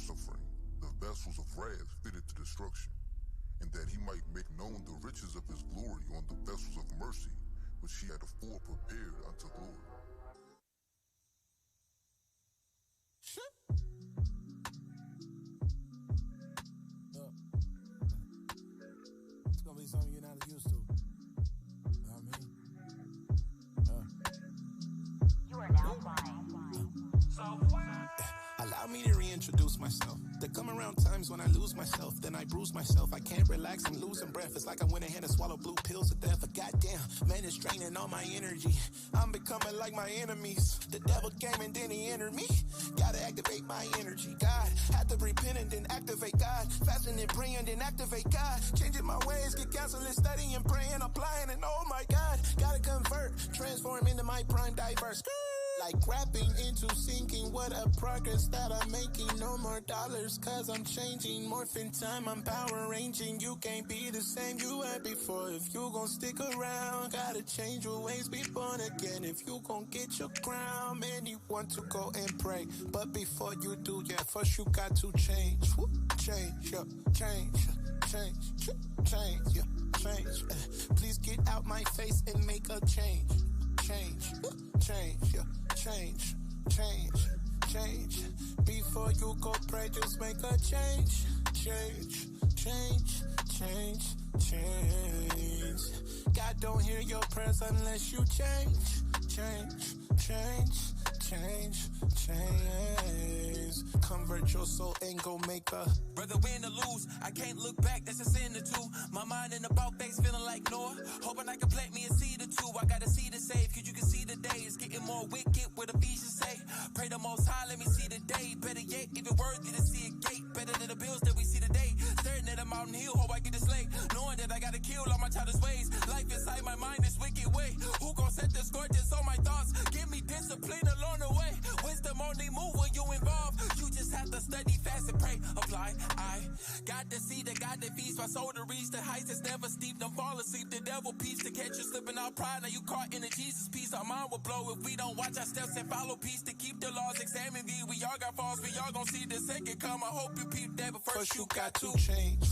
long-suffering, the vessels of wrath fitted to destruction, and that he might make known the riches of his glory on the vessels of mercy, which he had afore prepared unto glory. It's gonna be something you're not used to. You know what I mean? You are now flying. Allow me to reintroduce myself. There come around times when I lose myself, then I bruise myself. I can't relax, I'm losing breath. It's like I went ahead and swallowed blue pills to death. But goddamn, man, it's draining all my energy. I'm becoming like my enemies. The devil came and then he entered me. Gotta activate my energy. God, have to repent and then activate God. Fasting and praying, then activate God. Changing my ways, get counseling, studying, praying, applying, and oh my God, gotta convert, transform into my prime diverse. Like rapping into sinking, what a progress that I'm making. No more dollars, cause I'm changing. Morphing time, I'm power ranging. You can't be the same you were before. If you gon' stick around, gotta change your ways, be born again. If you gon' get your crown, man, you want to go and pray. But before you do, yeah, first you got to change. Change, yeah, change, change, change, yeah, change. Please get out my face and make a change. Change, change, yeah, change, change, change. Before you go pray, just make a change. Change, change, change, change. God don't hear your prayers unless you change. Change, change, change, change. Convert your soul and go make a. Whether win or lose, I can't look back, that's a sin or two. My mind in the about face feeling like Noah. Hoping I can plant me a seed or two. I got a seed to save, cause you can see the day is getting more wicked, what Ephesians say. Pray the most high, let me see the day. Better yet, even worthy to see a gate. Better than the bills that we see today. Staring at a mountain hill, hope I get this late. Knowing that I gotta kill all my childish ways. Life inside my mind is wicked way. Who gon' set the scorches on my thoughts? Give me discipline along the way. Wisdom only move when you involve. You just have to study fast and pray. Apply, I got to see the God that feeds my soul to reach the heights that's never steep. Don't fall asleep, the devil peace to catch you slipping out pride. Now you caught in the Jesus peace. Our mind will blow if we don't watch our steps and follow peace to keep the laws. Examine thee. We all got faults. We all gon' see the second come. I hope you peep that, but first you got to change,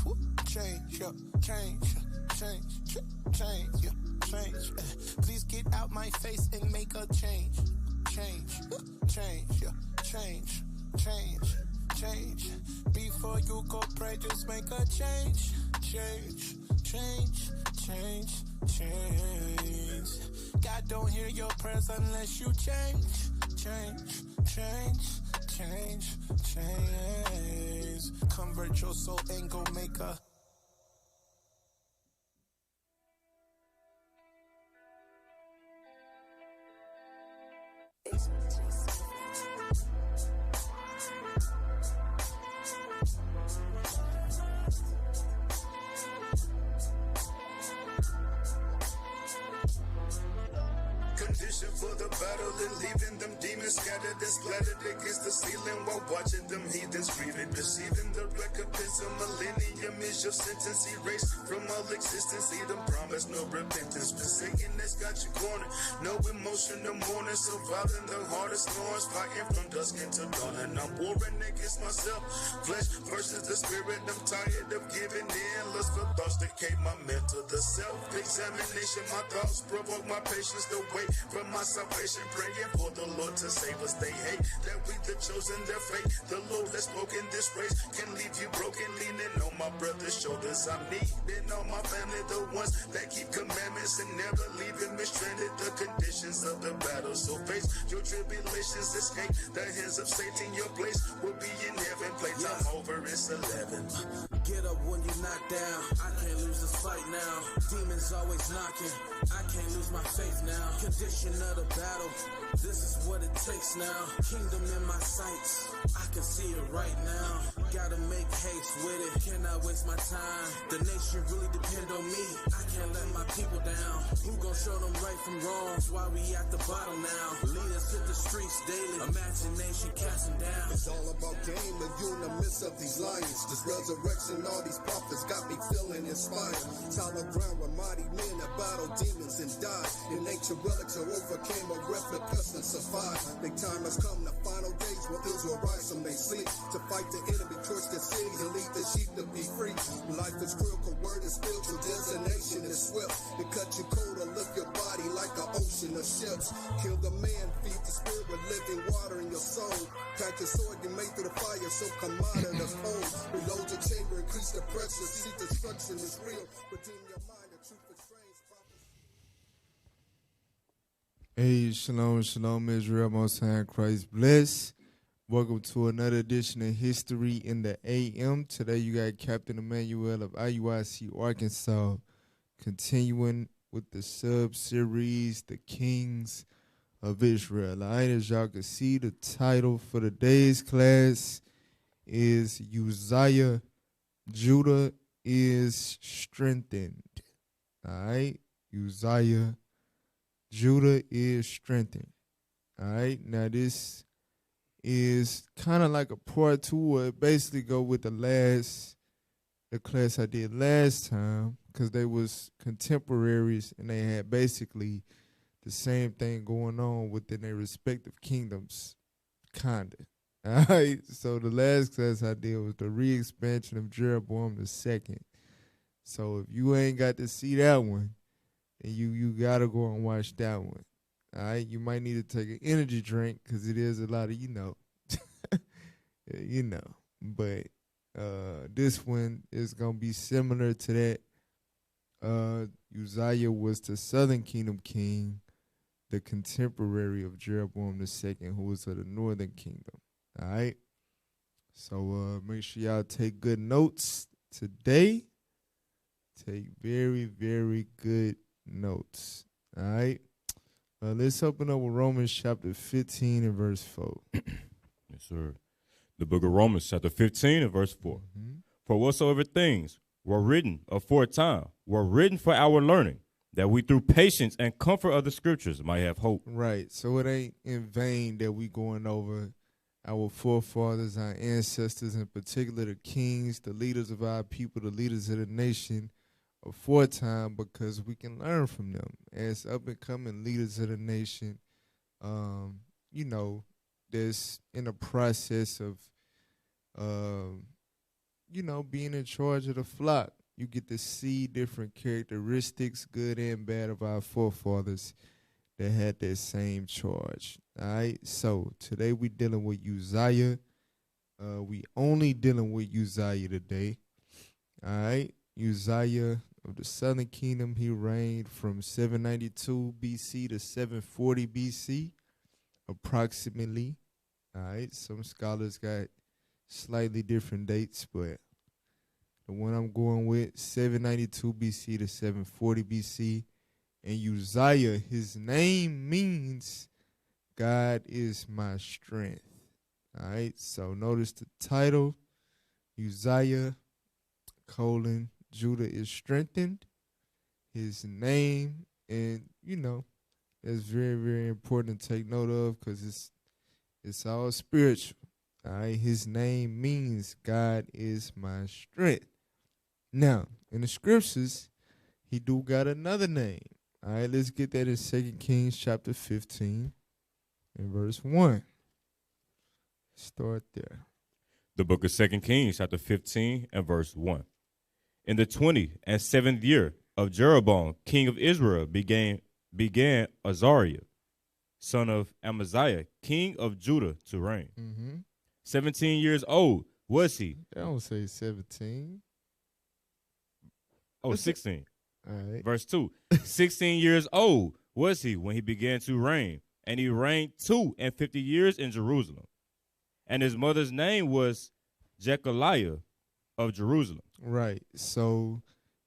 change, yeah, change, change, change, yeah, change. Please get out my face and make a change. Change, change, yeah, change, change, change. Before you go pray, just make a change. Change, change, change, change. God don't hear your prayers unless you change. Change, change, change, change. Convert your soul and go make a. Condition for the battle and leaving them demons scattered and splattered against the ceiling while watching them heathens grieving. Receiving the recompense of millennium is your sentence. Erased from all existence. See them promise no repentance. But Satan that's got you cornered. No emotion, no mourning. Surviving the hardest storms. Fighting from dusk into dawn. And I'm warring against myself. Flesh versus the spirit. I'm tired of giving in. Lustful thoughts that came my mental. The self-examination. My thoughts provoke my patience. The wait from my salvation. Praying for the Lord to save us. They hate that we the chosen, their fate. The Lord that spoke in this race can leave you broken, leaning on my brother's shoulders. I'm needing on my family, the ones that keep commandments and never leaving me stranded. The conditions of the battle, so face your tribulations, escape the hands of Satan. Your place will be in heaven. Playtime over, it's 11. Get up when you're knocked down. I can't lose this fight now. Demons always knocking. I can't lose my faith now. Condition of the battle. This is what it takes now. Kingdom in my sights. I can see it right now. Gotta make haste with it. Cannot waste my time. The nation really depend on me. I can't let my people down. Who gon' show them right from wrong? That's why we at the bottom now. Lead us hit the streets daily. Imagination casting down. It's all about game and you in the midst of these lions. This resurrection, all these prophets got me feeling inspired. Solid ground where mighty men that battle demons and died. In ancient relics who overcame a replicas and survived. The time has come, the final days will Israel rise from they sleep to fight the enemy. To cut you cold or lift your body like an ocean of ships. Kill the man, feed the spirit with living water in your soul. Crack your sword you made through the fire, so come out of the cold. Reload your chamber, increase the pressure. See destruction is real. Redeem your mind, the truth is strange. Hey, shalom, shalom, Israel, Most High in Christ bless. Welcome to another edition of History in the AM. Today you got Captain Emmanuel of IUIC Arkansas, continuing with the sub-series, The Kings of Israel. All right, as y'all can see, the title for today's class is Uzziah, Judah is Strengthened. All right, Uzziah, Judah is strengthened. All right, now this is kind of like a part two, or it basically go with the class I did last time, because they was contemporaries and they had basically the same thing going on within their respective kingdoms, kinda. All right, so the last class I did was the re-expansion of Jeroboam II. So if you ain't got to see that one, and you gotta go and watch that one. All right, you might need to take an energy drink because it is a lot of But this one is gonna be similar to that. Uzziah was the Southern Kingdom king, the contemporary of Jeroboam II, who was of the Northern Kingdom. All right, so make sure y'all take good notes today. Take very, very good notes. All right. Let's open up with Romans chapter 15 and verse 4. Yes, sir. The book of Romans chapter 15 and verse 4. Mm-hmm. For whatsoever things were written aforetime were written for our learning, that we through patience and comfort of the scriptures might have hope. Right. So it ain't in vain that we going over our forefathers, our ancestors, in particular the kings, the leaders of our people, the leaders of the nation, aforetime, because we can learn from them as up and coming leaders of the nation. That's in the process of being in charge of the flock. You get to see different characteristics, good and bad, of our forefathers that had that same charge. All right, so today we dealing with Uzziah. We only dealing with Uzziah today. All right, Uzziah of the Southern Kingdom, he reigned from 792 BC to 740 BC, approximately. All right, some scholars got slightly different dates, but the one I'm going with, 792 BC to 740 BC. And Uzziah, his name means God is my strength. All right, so notice the title, Uzziah, Judah is strengthened, his name, and that's very, very important to take note of, because it's all spiritual. All right, his name means God is my strength. Now, in the scriptures, he do got another name. All right, let's get that in 2 Kings chapter 15 and verse 1. Start there. The book of 2 Kings chapter 15 and verse 1. In the 27th year of Jeroboam, king of Israel, began Azariah, son of Amaziah, king of Judah, to reign. 17 years old was he. They don't say 17. Oh, 16. All right. Verse 2. 16 years old was he when he began to reign, and he reigned 52 years in Jerusalem. And his mother's name was Jechaliah of Jerusalem. Right. So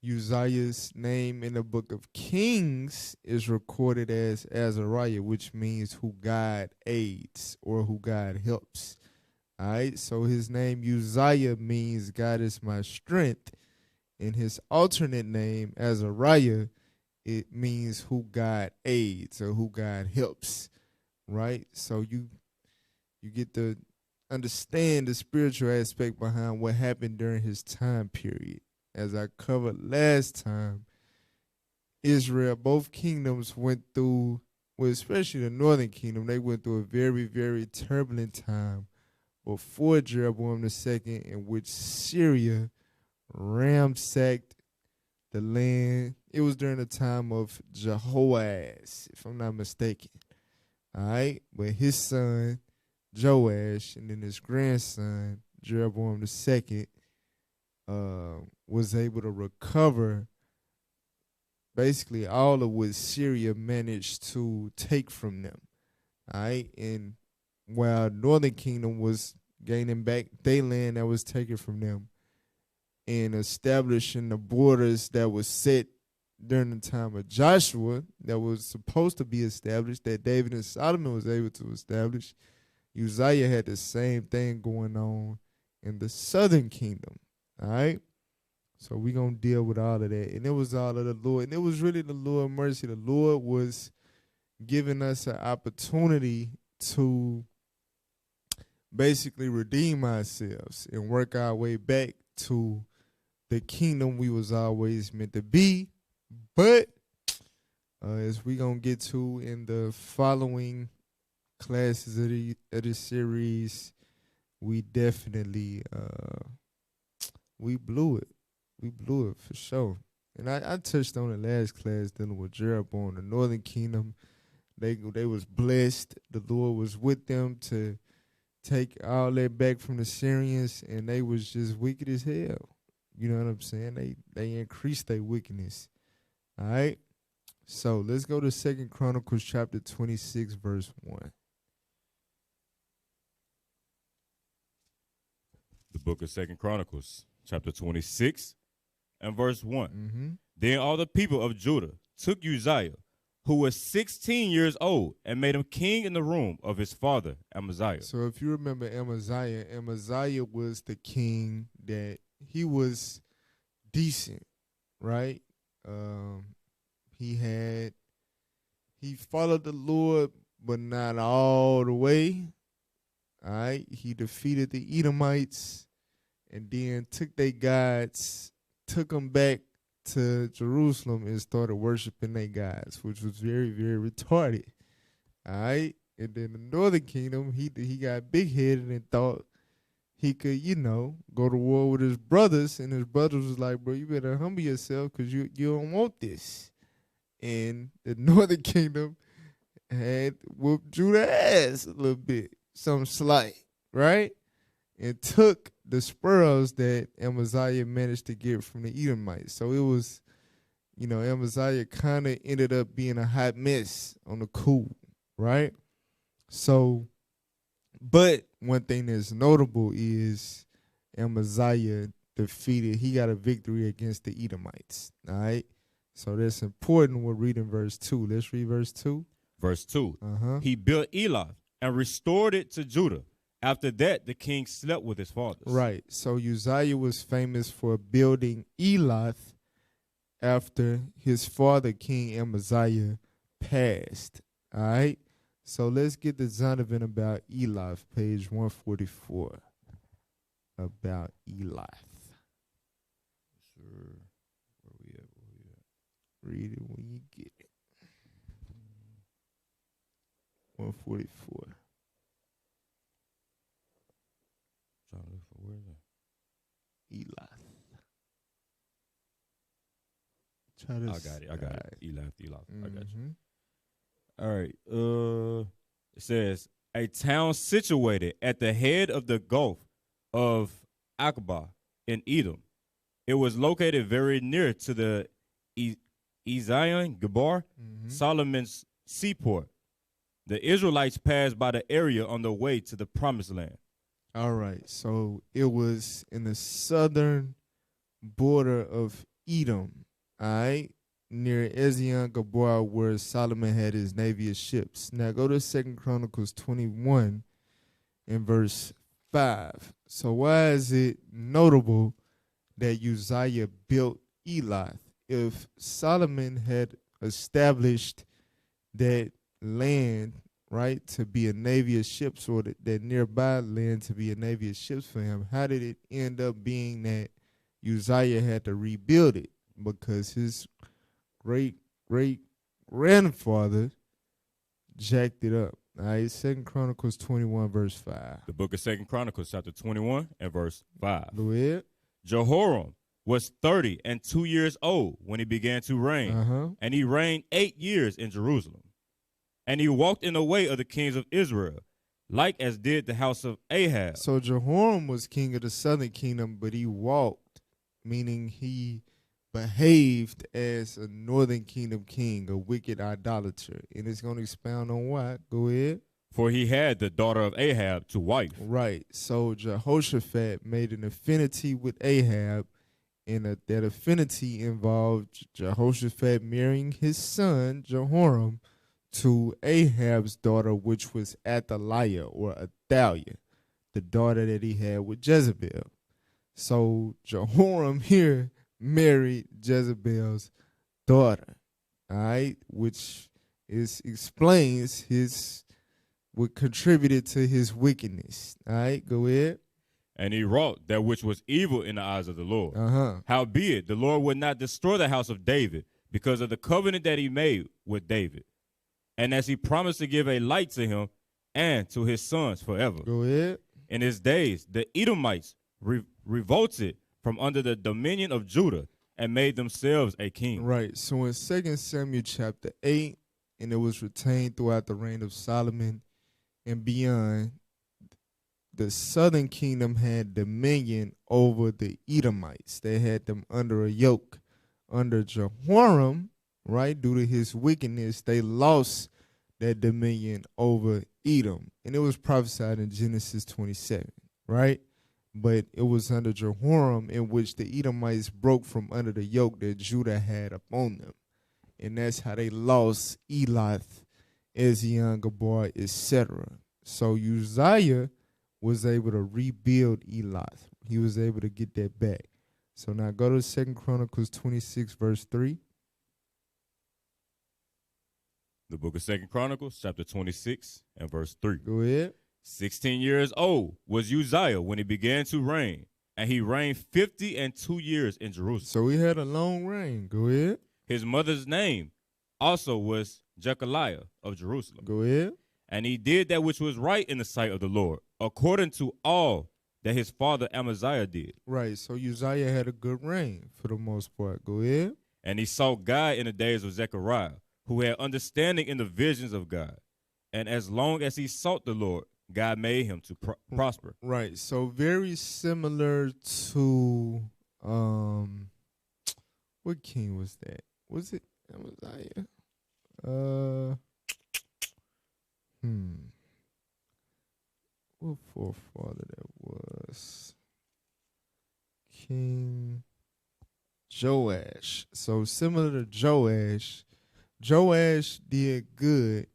Uzziah's name in the book of Kings is recorded as Azariah, which means who God aids or who God helps. All right. So his name Uzziah means God is my strength. And his alternate name, Azariah, it means who God aids or who God helps. Right. So you get to understand the spiritual aspect behind what happened during his time period. As I covered last time, Israel, both kingdoms went through, well, especially the Northern Kingdom, they went through a very, very turbulent time before Jeroboam II, in which Syria ransacked the land, it was during the time of Jehoash, if I'm not mistaken. All right, but his son Joash and then his grandson Jeroboam II was able to recover basically all of what Syria managed to take from them. All right, and while Northern Kingdom was gaining back their land that was taken from them and establishing the borders that was set during the time of Joshua that was supposed to be established, that David and Solomon was able to establish, Uzziah had the same thing going on in the southern kingdom. All right? So we're going to deal with all of that. And it was all of the Lord. And it was really the Lord mercy. The Lord was giving us an opportunity to basically redeem ourselves and work our way back to the kingdom we was always meant to be. But as we going to get to in the following classes of this series, we definitely we blew it. We blew it for sure. And I touched on the last class dealing with Jeroboam, the northern kingdom. They was blessed. The Lord was with them to take all that back from the Syrians, and they was just wicked as hell. You know what I'm saying? They increased their wickedness. All right? So let's go to 2 Chronicles chapter 26, verse 1. The book of 2 Chronicles, chapter 26, and verse 1. Mm-hmm. Then all the people of Judah took Uzziah, who was 16 years old, and made him king in the room of his father, Amaziah. So if you remember Amaziah was the king that he was decent, right? He followed the Lord, but not all the way. All right, he defeated the Edomites, and then took their gods, took them back to Jerusalem, and started worshiping their gods, which was very, very retarded. All right, and then the northern kingdom, he got big-headed and thought he could, go to war with his brothers, and his brothers was like, bro, you better humble yourself because you don't want this. And the northern kingdom had whooped Judah ass a little bit, some slight, right? And took the spoils that Amaziah managed to get from the Edomites. So it was, Amaziah kind of ended up being a hot mess on the cool, right? So, but one thing that's notable is Amaziah he got a victory against the Edomites, all right? So that's important. We're reading verse 2. Let's read verse 2. Verse 2. Uh-huh. He built Elath and restored it to Judah. After that, the king slept with his fathers. Right. So Uzziah was famous for building Elath after his father, King Amaziah, passed. All right. So let's get the Zonovan about Elath, page 144. About Elath. Sure. Where we at? Read it when you get it. 144. Trying to look for where is it? Elath. I got it. Elath. Mm-hmm. I got you. All right. It says a town situated at the head of the Gulf of Aqaba in Edom. It was located very near to the Ezion Gebar, Solomon's seaport. The Israelites passed by the area on their way to the promised land. All right. So it was in the southern border of Edom, all right, near Ezion Gebar, where Solomon had his navy of ships. Now go to 2 Chronicles 21 and verse 5. So why is it notable that Uzziah built Elath? If Solomon had established that land, right, to be a navy of ships, or that nearby land to be a navy of ships for him, how did it end up being that Uzziah had to rebuild it? Because his great-great-grandfather jacked it up. All right, 2 Chronicles 21, verse 5. The book of 2 Chronicles, chapter 21 and verse 5. Go ahead. Jehoram was 32 years old when he began to reign, and he reigned 8 years in Jerusalem. And he walked in the way of the kings of Israel, like as did the house of Ahab. So Jehoram was king of the southern kingdom, but he walked, meaning he behaved as a northern kingdom king, a wicked idolater. And it's going to expound on what? Go ahead. For he had the daughter of Ahab to wife. Right. So Jehoshaphat made an affinity with Ahab, and that affinity involved Jehoshaphat marrying his son, Jehoram, to Ahab's daughter, which was Athaliah or Athaliah, the daughter that he had with Jezebel. So Jehoram here married Jezebel's daughter, all right, which explains what contributed to his wickedness. All right, go ahead. And he wrought that which was evil in the eyes of the Lord. Howbeit, the Lord would not destroy the house of David because of the covenant that he made with David, and as he promised to give a light to him and to his sons forever. Go ahead. In his days, the Edomites revolted from under the dominion of Judah and made themselves a king. Right. So in 2 Samuel chapter 8, and it was retained throughout the reign of Solomon and beyond, the southern kingdom had dominion over the Edomites. They had them under a yoke. Under Jehoram, right, due to his wickedness, they lost that dominion over Edom. And it was prophesied in Genesis 27, right? But it was under Jehoram in which the Edomites broke from under the yoke that Judah had upon them. And that's how they lost Elath, Ezion, Gabar, etc. So Uzziah was able to rebuild Elath. He was able to get that back. So now go to 2 Chronicles 26, verse 3. The book of 2 Chronicles, chapter 26 and verse 3. Go ahead. 16 years old was Uzziah when he began to reign, and he reigned 52 years in Jerusalem. So he had a long reign. Go ahead. His mother's name also was Jechaliah of Jerusalem. Go ahead. And he did that which was right in the sight of the Lord, according to all that his father Amaziah did. Right, so Uzziah had a good reign for the most part. Go ahead. And he sought God in the days of Zechariah, who had understanding in the visions of God. And as long as he sought the Lord, God made him to prosper. Right, so very similar to, what king was that? Was it Amaziah? What forefather that was? King Joash. So similar to Joash, Joash did good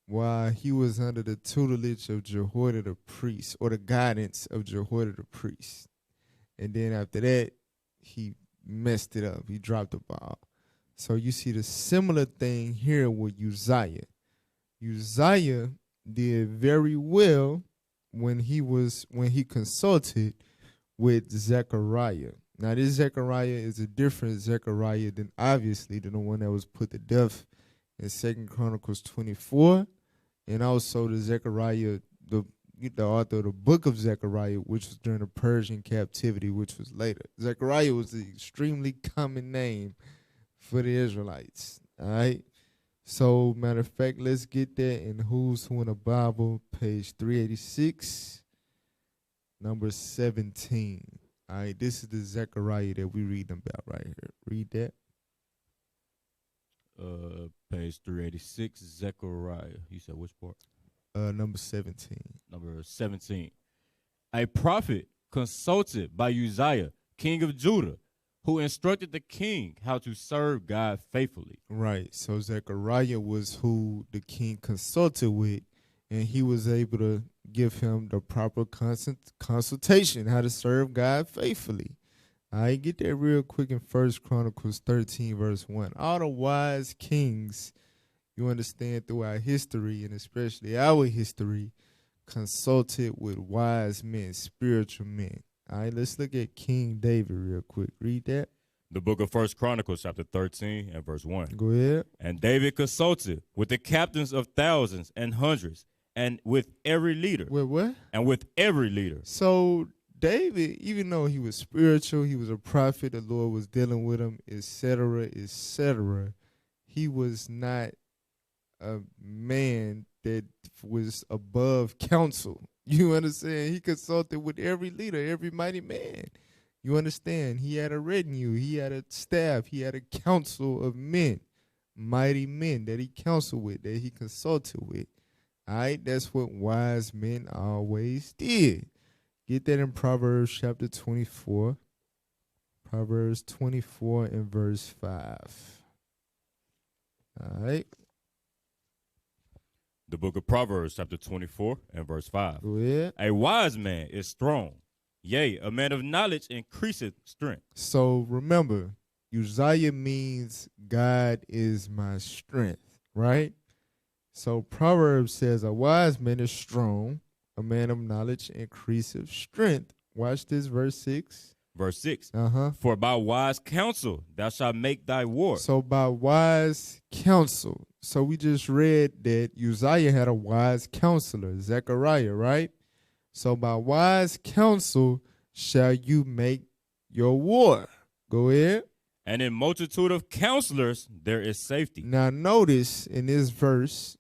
while he was under the tutelage of Jehoiada the priest, or the guidance of Jehoiada the priest. And then after that, he messed it up. He dropped the ball. So you see the similar thing here with Uzziah. Uzziah did very well when he consulted with Zechariah. Now this Zechariah is a different Zechariah than the one that was put to death in 2 Chronicles 24, and also the Zechariah, the author of the book of Zechariah, which was during the Persian captivity, which was later. Zechariah was an extremely common name for the Israelites. All right. So, matter of fact, let's get that in Who's Who in the Bible, page 386, number 17. All right, this is the Zechariah that we're reading about right here. Read that. Page 386, Zechariah. You said which part? Number 17. Number 17. A prophet consulted by Uzziah, king of Judah, who instructed the king how to serve God faithfully. Right. So Zechariah was who the king consulted with, and he was able to give him the proper consultation how to serve God faithfully. I get that real quick in 1 Chronicles 13, verse 1. All the wise kings, you understand, throughout history, and especially our history, consulted with wise men, spiritual men. All right, let's look at King David real quick. Read that. The book of 1 Chronicles, chapter 13 and verse 1. Go ahead. And David consulted with the captains of thousands and hundreds, and with every leader. With what? And with every leader. So David, even though he was spiritual, he was a prophet, the Lord was dealing with him, etc., etc., he was not a man that was above counsel. You understand? He consulted with every leader, every mighty man. You understand? He had a retinue, he had a staff, he had a council of men, mighty men that he counseled with, that he consulted with. All right, that's what wise men always did. Get that in Proverbs chapter 24. Proverbs 24 and verse 5. All right. The book of Proverbs, chapter 24 and verse 5. Go ahead. A wise man is strong. Yea, a man of knowledge increaseth strength. So remember, Uzziah means God is my strength, right? So Proverbs says a wise man is strong, a man of knowledge increaseth strength. Watch this, verse 6. Verse 6. Uh-huh. For by wise counsel thou shalt make thy war. So by wise counsel. So we just read that Uzziah had a wise counselor, Zechariah, right? So by wise counsel shall you make your war. Go ahead. And in multitude of counselors there is safety. Now notice in this verse,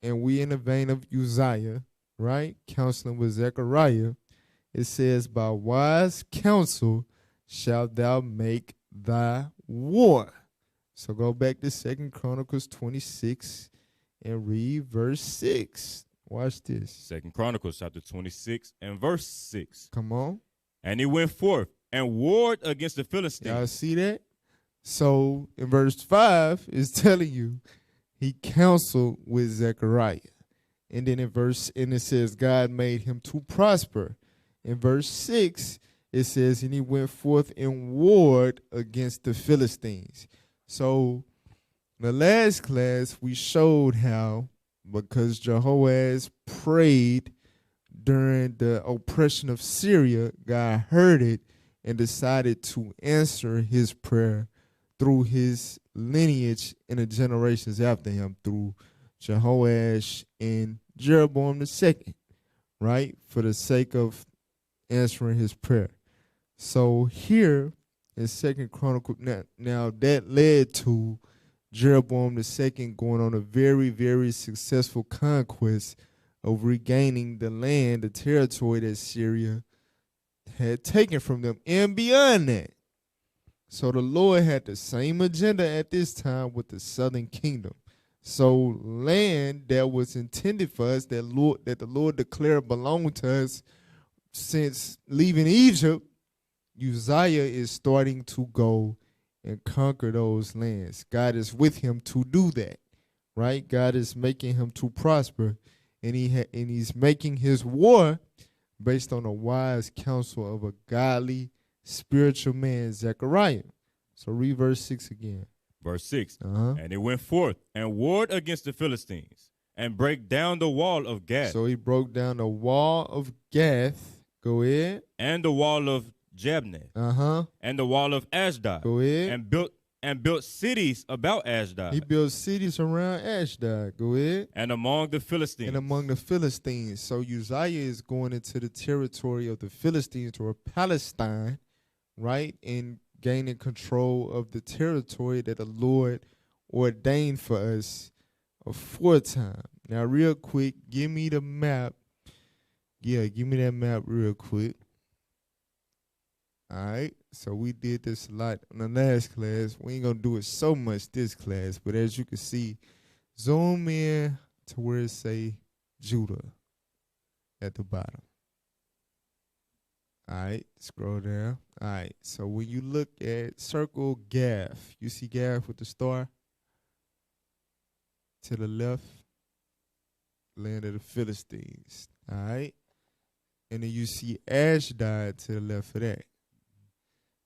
and we in the vein of Uzziah, right? Counseling with Zechariah. It says, by wise counsel shalt thou make thy war. So go back to 2 Chronicles 26 and read verse 6. Watch this. 2 Chronicles chapter 26 and verse 6. Come on. And he went forth and warred against the Philistines. Y'all see that? So in verse 5 is telling you he counseled with Zechariah. And then it says God made him to prosper. In verse 6, it says, and he went forth and warred against the Philistines. So in the last class, we showed how, because Jehoaz prayed during the oppression of Syria, God heard it and decided to answer his prayer through his lineage in the generations after him, through Jehoash and Jeroboam II, right, for the sake of answering his prayer. So here in 2 Chronicles, now that led to Jeroboam II going on a very, very successful conquest of regaining the land, the territory that Syria had taken from them, and beyond that. So the Lord had the same agenda at this time with the southern kingdom. So land that was intended for us, that the Lord declared belonged to us since leaving Egypt, Uzziah is starting to go and conquer those lands. God is with him to do that, right? God is making him to prosper, and he's making his war based on the wise counsel of a godly, spiritual man, Zechariah. So read verse 6 again. Verse 6. Uh-huh. And he went forth and warred against the Philistines and brake down the wall of Gath. So he broke down the wall of Gath. Go ahead. And the wall of Jabneh. Uh-huh. And the wall of Ashdod. Go ahead. And built cities about Ashdod. He built cities around Ashdod. Go ahead. And among the Philistines. And among the Philistines. So Uzziah is going into the territory of the Philistines, or Palestine, right? And gaining control of the territory that the Lord ordained for us aforetime. Now, real quick, give me the map. Yeah, give me that map real quick. All right, so we did this a lot in the last class. We ain't going to do it so much this class, but as you can see, zoom in to where it say Judah at the bottom. All right, scroll down. All right, so when you look at circle Gath, you see Gath with the star? To the left, land of the Philistines. All right, and then you see Ashdod to the left of that.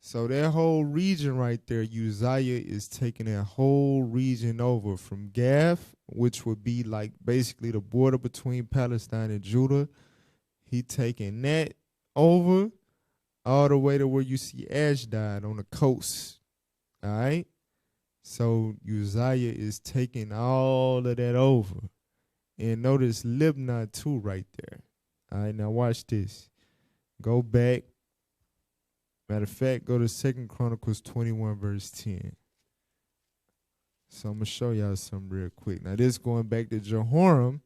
So that whole region right there, Uzziah is taking that whole region over from Gath, which would be like basically the border between Palestine and Judah. He taking that over all the way to where you see Ashdod on the coast. All right? So Uzziah is taking all of that over. And notice Libnah too right there. All right, now watch this. Go back. Matter of fact, go to 2 Chronicles 21, verse 10. So I'm going to show y'all something real quick. Now, this going back to Jehoram,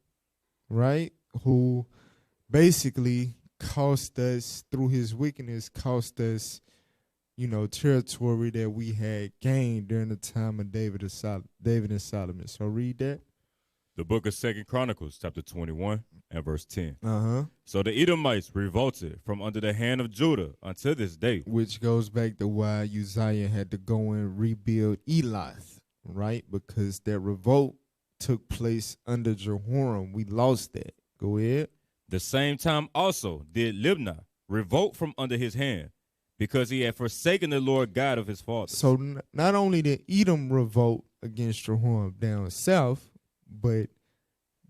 right, who basically cost us, through his wickedness, cost us, territory that we had gained during the time of David and Solomon. So read that. The book of 2 Chronicles, chapter 21 and verse 10. Uh-huh. So the Edomites revolted from under the hand of Judah until this day. Which goes back to why Uzziah had to go and rebuild Elath, right? Because that revolt took place under Jehoram. We lost that. Go ahead. The same time also did Libnah revolt from under his hand, because he had forsaken the Lord God of his fathers. So not only did Edom revolt against Jehoram down south, but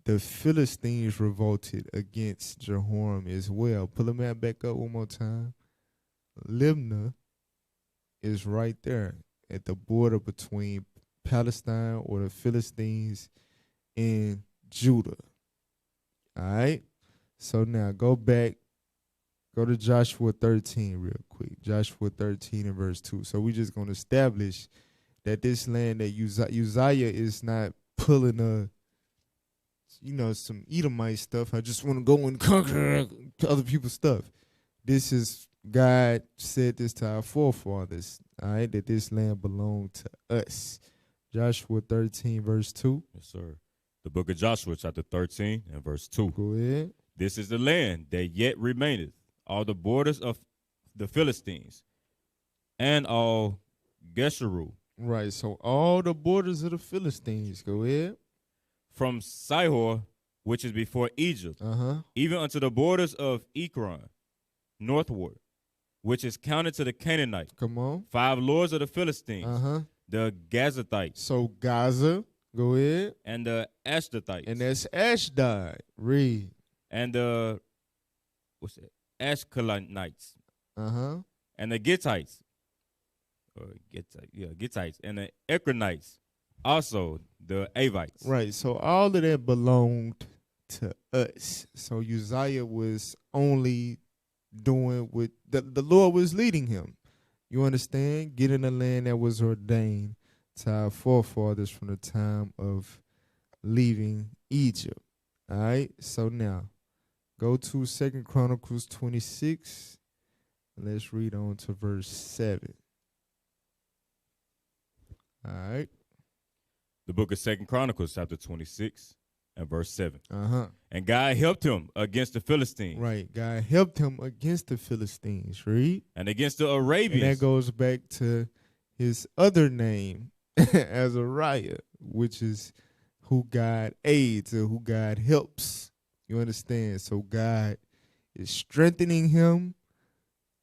the Philistines revolted against Jehoram as well. Pull the map back up one more time. Libnah is right there at the border between Palestine or the Philistines and Judah. All right? So now go back. Go to Joshua 13 real quick. Joshua 13 and verse 2. So we're just going to establish that this land that Uzziah is not pulling some Edomite stuff. I just want to go and conquer other people's stuff. This is, God said this to our forefathers, all right, that this land belonged to us. Joshua 13 verse 2. Yes, sir. The book of Joshua, chapter 13 and verse 2. Go ahead. This is the land that yet remaineth, all the borders of the Philistines, and all Geshuru. Right, so all the borders of the Philistines. Go ahead. From Sihor, which is before Egypt, even unto the borders of Ekron, northward, which is counted to the Canaanites. Come on. 5 lords of the Philistines, the Gazathites. So Gaza, go ahead. And the Ashdodites. And that's Ashdod. Read. And the, Ashkelonites. And the Gittites. Gittites. And the Ekronites. Also, the Avites. Right, so all of that belonged to us. So Uzziah was only doing what the Lord was leading him. You understand? Getting a land that was ordained to our forefathers from the time of leaving Egypt. All right, so now go to 2 Chronicles 26. Let's read on to verse 7. All right. The book of 2 Chronicles, chapter 26 and verse 7. And God helped him against the Philistines. Right. God helped him against the Philistines. Read. And against the Arabians. And that goes back to his other name, Azariah, which is who God aids or who God helps. You understand? So God is strengthening him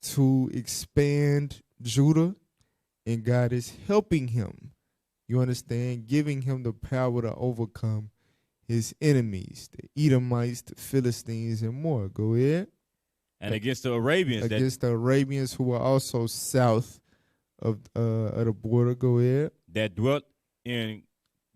to expand Judah, and God is helping him. You understand? Giving him the power to overcome his enemies, the Edomites, the Philistines, and more. Go ahead. And against the Arabians. Against the Arabians who are also south of the border. Go ahead. That dwelt in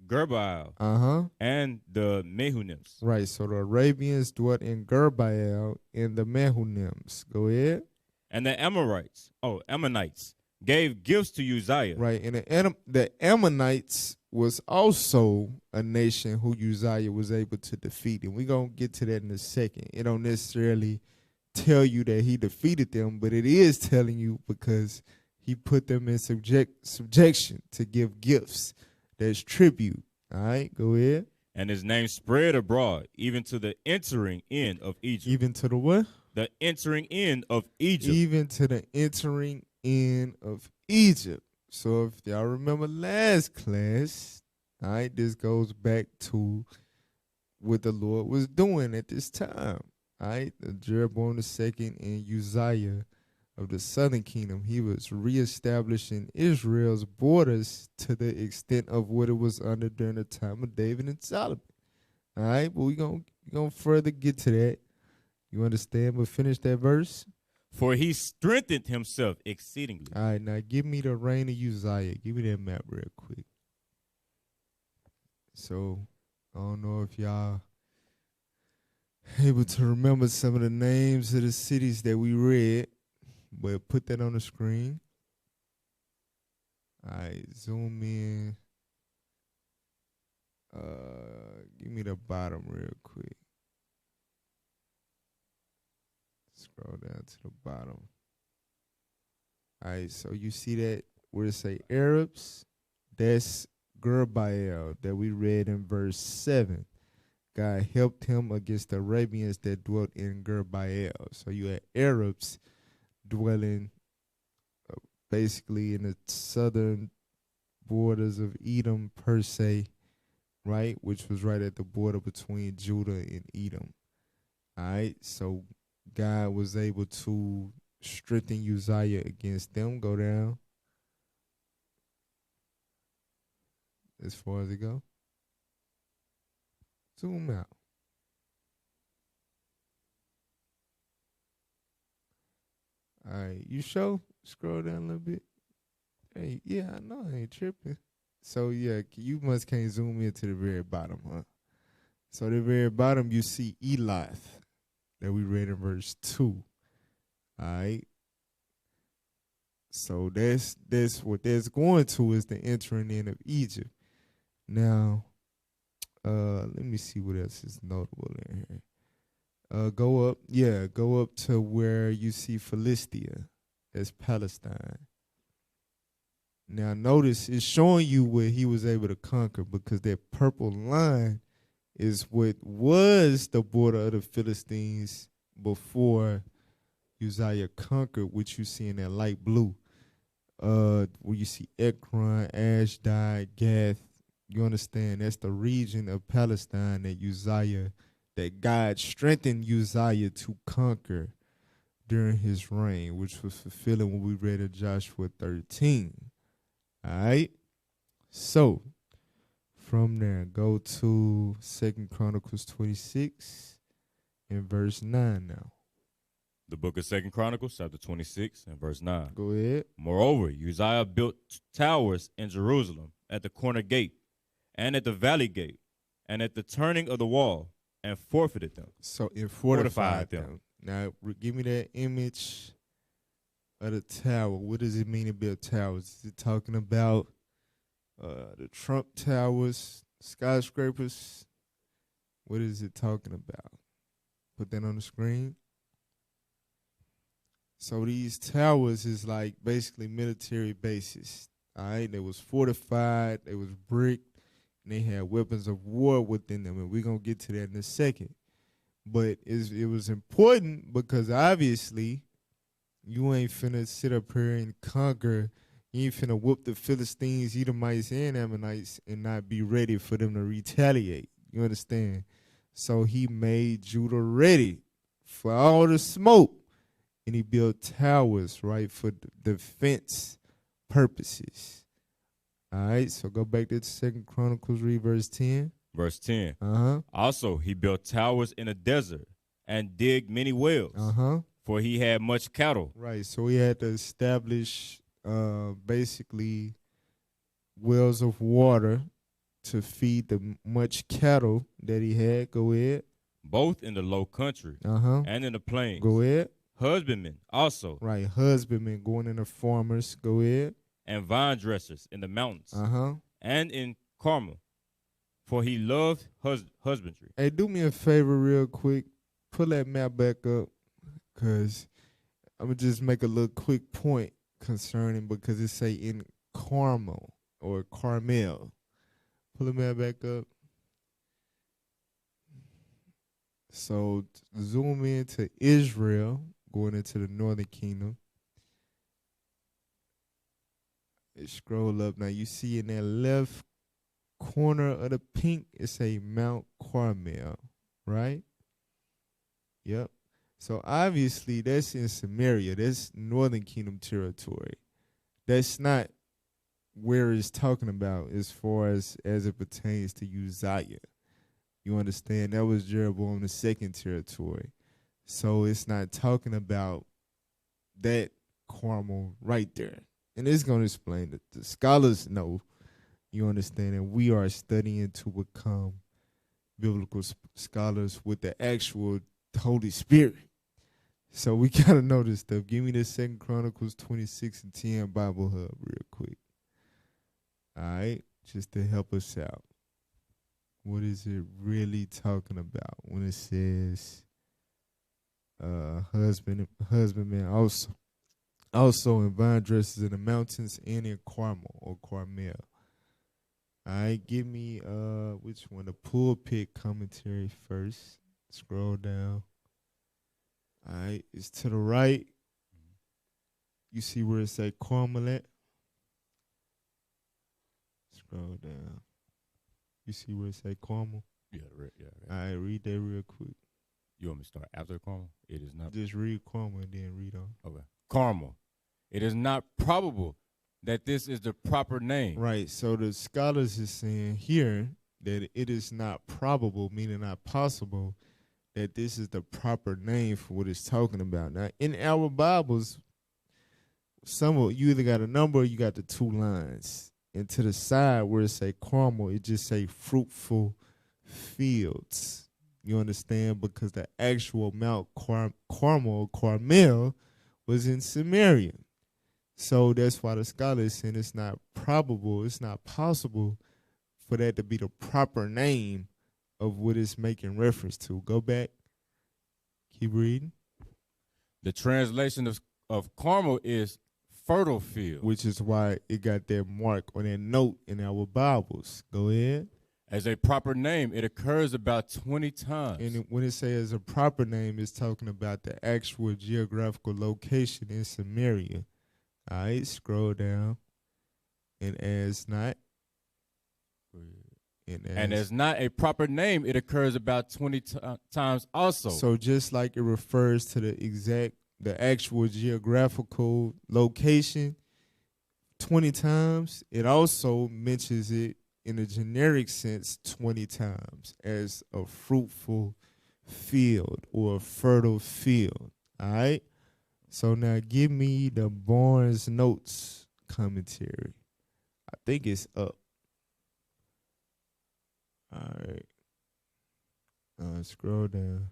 Gerbaal. And the Mehunims. Right. So the Arabians dwelt in Gerbaal and the Mehunims. Go ahead. And the Ammonites gave gifts to Uzziah. Right, and the Ammonites was also a nation who Uzziah was able to defeat, and we're going to get to that in a second. It don't necessarily tell you that he defeated them, but it is telling you because he put them in subjection to give gifts. That's tribute. All right, go ahead. And his name spread abroad, even to the entering in of Egypt. Even to the what? The entering in of Egypt. Even to the entering in of Egypt. So if y'all remember last class, all right, this goes back to what the Lord was doing at this time. All right, Jeroboam II and Uzziah of the southern kingdom, he was reestablishing Israel's borders to the extent of what it was under during the time of David and Solomon. All right, but we're gonna further get to that. You understand? But finish that verse. For he strengthened himself exceedingly. All right, now give me the reign of Uzziah. Give me that map real quick. So, I don't know if y'all able to remember some of the names of the cities that we read, but put that on the screen. All right, zoom in. Give me the bottom real quick. Scroll down to the bottom. All right, so you see that where it say Arabs, that's Gerbael that we read in verse 7. God helped him against the Arabians that dwelt in Gerbael. So you had Arabs dwelling basically in the southern borders of Edom per se, right? Which was right at the border between Judah and Edom. All right, so God was able to strengthen Uzziah against them. Go down. As far as it go. Zoom out. All right, you show? Scroll down a little bit. Hey, yeah, I know I ain't tripping. So, yeah, you must can't zoom in to the very bottom, huh? So, the very bottom, you see Elath that we read in verse 2. All right. So, that's what that's going to is the entering in of Egypt. Now, let me see what else is notable in here. Go up to where you see Philistia. That's Palestine. Now notice it's showing you where he was able to conquer, because that purple line is what was the border of the Philistines before Uzziah conquered, which you see in that light blue. Where you see Ekron, Ashdod, Gath. You understand? That's the region of Palestine that God strengthened Uzziah to conquer during his reign, which was fulfilling what we read in Joshua 13. All right? So, from there, go to 2 Chronicles 26 and verse 9 now. The book of 2 Chronicles, chapter 26 and verse 9. Go ahead. Moreover, Uzziah built towers in Jerusalem at the corner gate and at the valley gate and at the turning of the wall, and forfeited them. So it fortified them. Now, give me that image of the tower. What does it mean to build towers? Is it talking about the Trump towers, skyscrapers? What is it talking about? Put that on the screen. So these towers is like basically military bases. All right, they was fortified, they was bricked, and they had weapons of war within them, and we're gonna get to that in a second. But it was important because obviously you ain't finna sit up here and conquer. You ain't finna whoop the Philistines, Edomites, and Ammonites and not be ready for them to retaliate. You understand? So he made Judah ready for all the smoke. And he built towers, right, for defense purposes. All right, so go back to 2 Chronicles, read verse 10. Verse 10. Uh-huh. Also, he built towers in the desert and digged many wells, for he had much cattle. Right, so he had to establish basically wells of water to feed the much cattle that he had. Go ahead. Both in the low country and in the plains. Go ahead. Husbandmen also. Right, husbandmen going into farmers. Go ahead. And vine dressers in the mountains. And in Carmel, for he loved husbandry. Hey, do me a favor real quick. Pull that map back up, because I'm going to just make a little quick point concerning, because it say in Carmel or Carmel. Pull the map back up. So zoom in to Israel, going into the northern kingdom. Scroll up. Now you see in that left corner of the pink, it say Mount Carmel, right? Yep. So obviously that's in Samaria. That's northern kingdom territory. That's not where it's talking about as far as it pertains to Uzziah. You understand? That was Jeroboam II territory. So it's not talking about that Carmel right there. And it's going to explain that the scholars know, you understand, and we are studying to become biblical scholars with the actual Holy Spirit. So we gotta know this stuff. Give me the 2 Chronicles 26 and 10 Bible Hub real quick. All right, just to help us out. What is it really talking about when it says husbandman also in vine dresses in the mountains and in Carmel or Carmel? All right, give me which one? The pulpit commentary first. Scroll down. All right, it's to the right. You see where it say Carmel at? Scroll down. You see where it say Carmel? Yeah. All right, read that real quick. You want me to start after Carmel? It is not. Just read Carmel and then read on. Okay. Carmel. It is not probable that this is the proper name. Right. So the scholars is saying here that it is not probable, meaning not possible, that this is the proper name for what it's talking about. Now, in our Bibles, you either got a number or you got the two lines. And to the side where it say Carmel, it just say fruitful fields. You understand? Because the actual Mount Carmel was in Samaria. So that's why the scholar is saying it's not probable, it's not possible for that to be the proper name of what it's making reference to. Go back. Keep reading. The translation of Carmel is fertile field. Which is why it got that mark or that note in our Bibles. Go ahead. As a proper name, it occurs about 20 times. And when it says a proper name, it's talking about the actual geographical location in Samaria. All right, scroll down. And as not. And as not a proper name, it occurs about 20 times also. So just like it refers to the actual geographical location 20 times, it also mentions it in a generic sense 20 times as a fruitful field or a fertile field. All right? So now give me the Barnes Notes commentary. I think it's up. All right. Scroll down.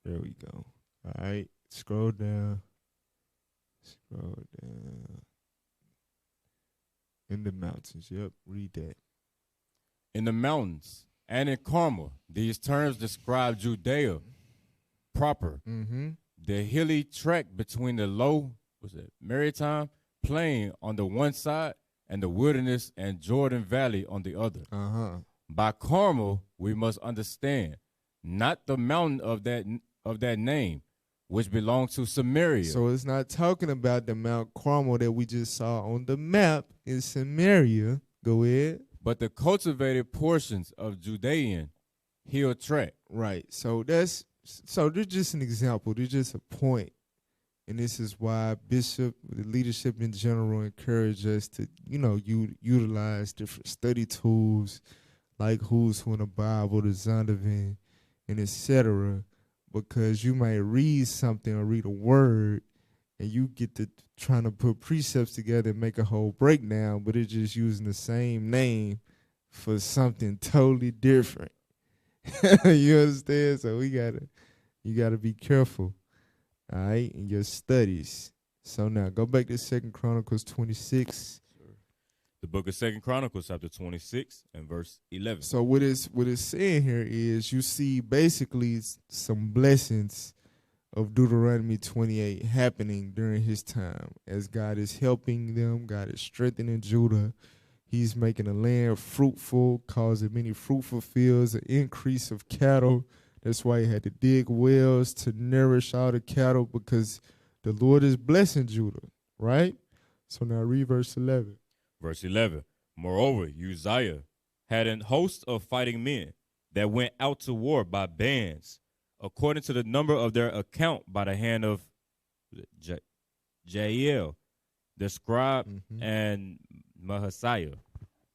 There we go. All right. Scroll down. In the mountains. Yep. Read that. In the mountains and in Carmel, these terms describe Judea proper. Mm-hmm. The hilly tract between the low, maritime plain on the one side and the wilderness and Jordan Valley on the other. By Carmel, we must understand not the mountain of that name, which belongs to Samaria. So it's not talking about the Mount Carmel that we just saw on the map in Samaria. Go ahead. But the cultivated portions of Judean hill tract. Right. So there's just an example. There's just a point. And this is why Bishop, the leadership in general, encourage us to, utilize different study tools like Who's Who in the Bible, the Zondervan, and etc. Because you might read something or read a word and you get to trying to put precepts together and make a whole breakdown, but it's just using the same name for something totally different. You understand? So you gotta be careful. All right, in your studies. So now go back to 2 Chronicles 26. The book of 2 Chronicles, chapter 26 and verse 11. So what it's saying here is you see basically some blessings of Deuteronomy 28 happening during his time as God is helping them. God is strengthening Judah. He's making the land fruitful, causing many fruitful fields, an increase of cattle. That's why he had to dig wells to nourish all the cattle because the Lord is blessing Judah, right? So now read verse 11. Verse 11. Moreover, Uzziah had an host of fighting men that went out to war by bands, according to the number of their account by the hand of Jael, the scribe, and Mahasiah,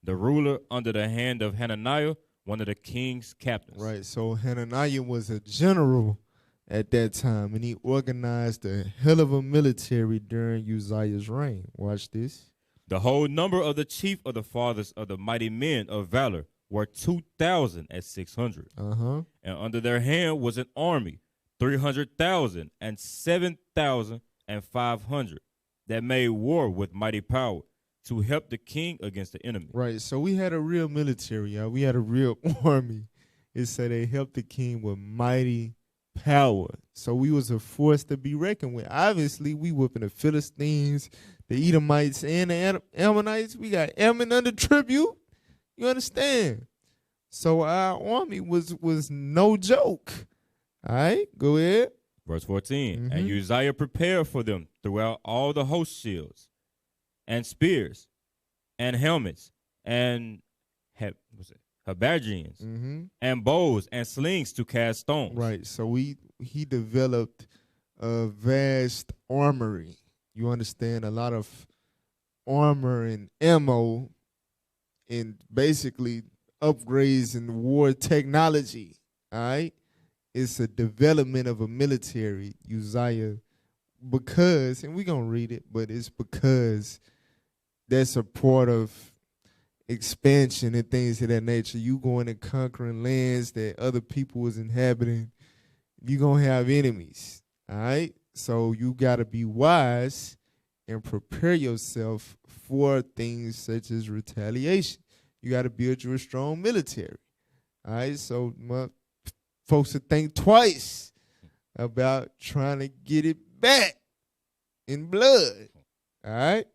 the ruler under the hand of Hananiah, one of the king's captains. Right, so Hananiah was a general at that time, and he organized a hell of a military during Uzziah's reign. Watch this. The whole number of the chief of the fathers of the mighty men of valor were 2,600. Uh-huh. And under their hand was an army, 300,000 and 7,500, that made war with mighty power to help the king against the enemy. Right. So we had a real military, y'all. We had a real army. It said they helped the king with mighty power. So we was a force to be reckoned with. Obviously, we whooping the Philistines, the Edomites, and the Ammonites. We got Ammon under tribute. You understand? So our army was no joke. All right, go ahead. Verse 14, and Uzziah prepared for them throughout all the host shields and spears and helmets and habergeons and bows and slings to cast stones. Right, so he developed a vast armory. You understand? A lot of armor and ammo and basically upgrades in war technology. All right? It's a development of a military, Uzziah, because, and we're going to read it, but it's because that's a part of expansion and things of that nature. You going and conquering lands that other people was inhabiting, you're going to have enemies, all right? So you got to be wise and prepare yourself for things such as retaliation. You got to build your strong military, all right? So folks to think twice about trying to get it back in blood. All right?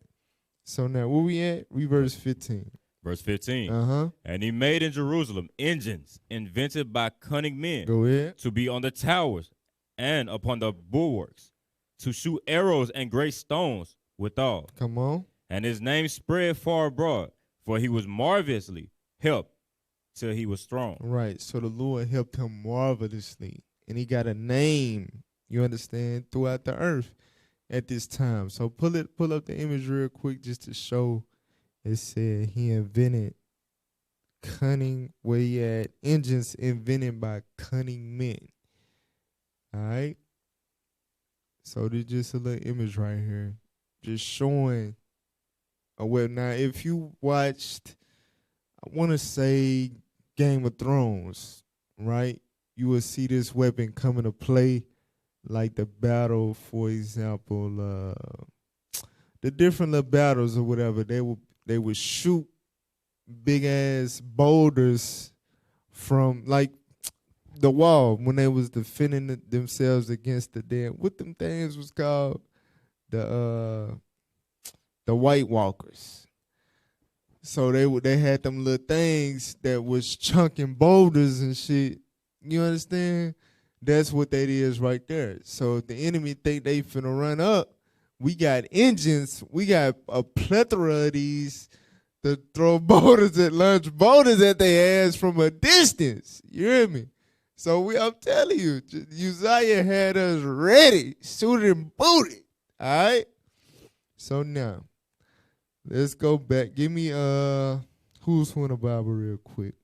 So now where we at? We verse 15. Verse 15. And he made in Jerusalem engines invented by cunning men. Go ahead. To be on the towers and upon the bulwarks, to shoot arrows and great stones withal. Come on. And his name spread far abroad, for he was marvelously helped till he was strong. Right. So the Lord helped him marvelously. And he got a name, you understand, throughout the earth at this time. So pull up the image real quick just to show. It said he invented cunning, where he had engines invented by cunning men. All right. So there's just a little image right here, just showing a web. Now, if you watched, I want to say Game of Thrones, right? You will see this weapon come into play, like the battle, for example, the different little battles or whatever. They would shoot big ass boulders from like the wall when they was defending themselves against the damn, what them things was called, the White Walkers. So they had them little things that was chunking boulders and shit. You understand? That's what that is right there. So if the enemy think they finna run up, we got engines. We got a plethora of these to throw boulders at launch boulders at their ass from a distance. You hear me? So I'm telling you, Uzziah had us ready, suited and booted. All right? So now, let's go back. Give me Who's Who in the Bible real quick.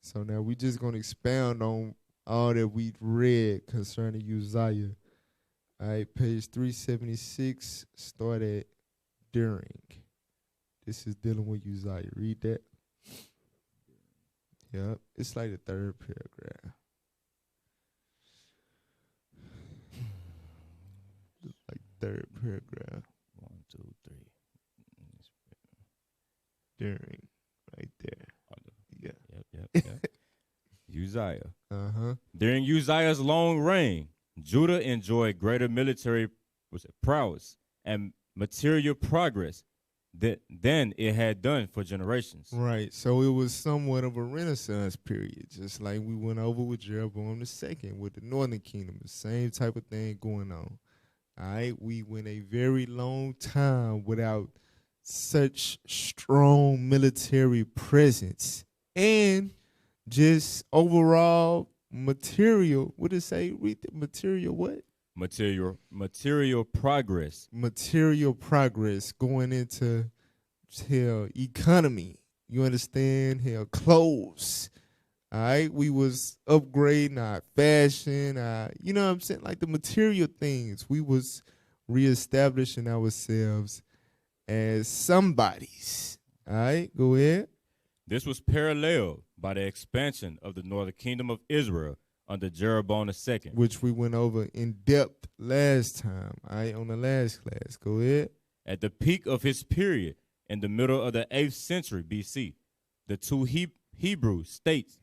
So now we just going to expound on all that we read concerning Uzziah. All right, page 376, start at during. This is dealing with Uzziah. Read that. Yep, it's like the third paragraph. Like third paragraph. 1, 2, 3. During, right there. Yep. Uzziah. Uh-huh. During Uzziah's long reign, Judah enjoyed greater military prowess and material progress than it had done for generations. Right. So it was somewhat of a Renaissance period, just like we went over with Jeroboam II with the Northern Kingdom. The same type of thing going on. All right. We went a very long time without such strong military presence and just overall material. What did it say? Read the material what? Material progress. Material progress going into hell economy. You understand? Hell clothes. All right. We was upgrading our fashion, you know what I'm saying? Like the material things. We was reestablishing ourselves as somebody's. All right, go ahead. This was paralleled by the expansion of the northern kingdom of Israel under Jeroboam II. Which we went over in depth last time, all right, on the last class. Go ahead. At the peak of his period, in the middle of the 8th century BC, the two Hebrew states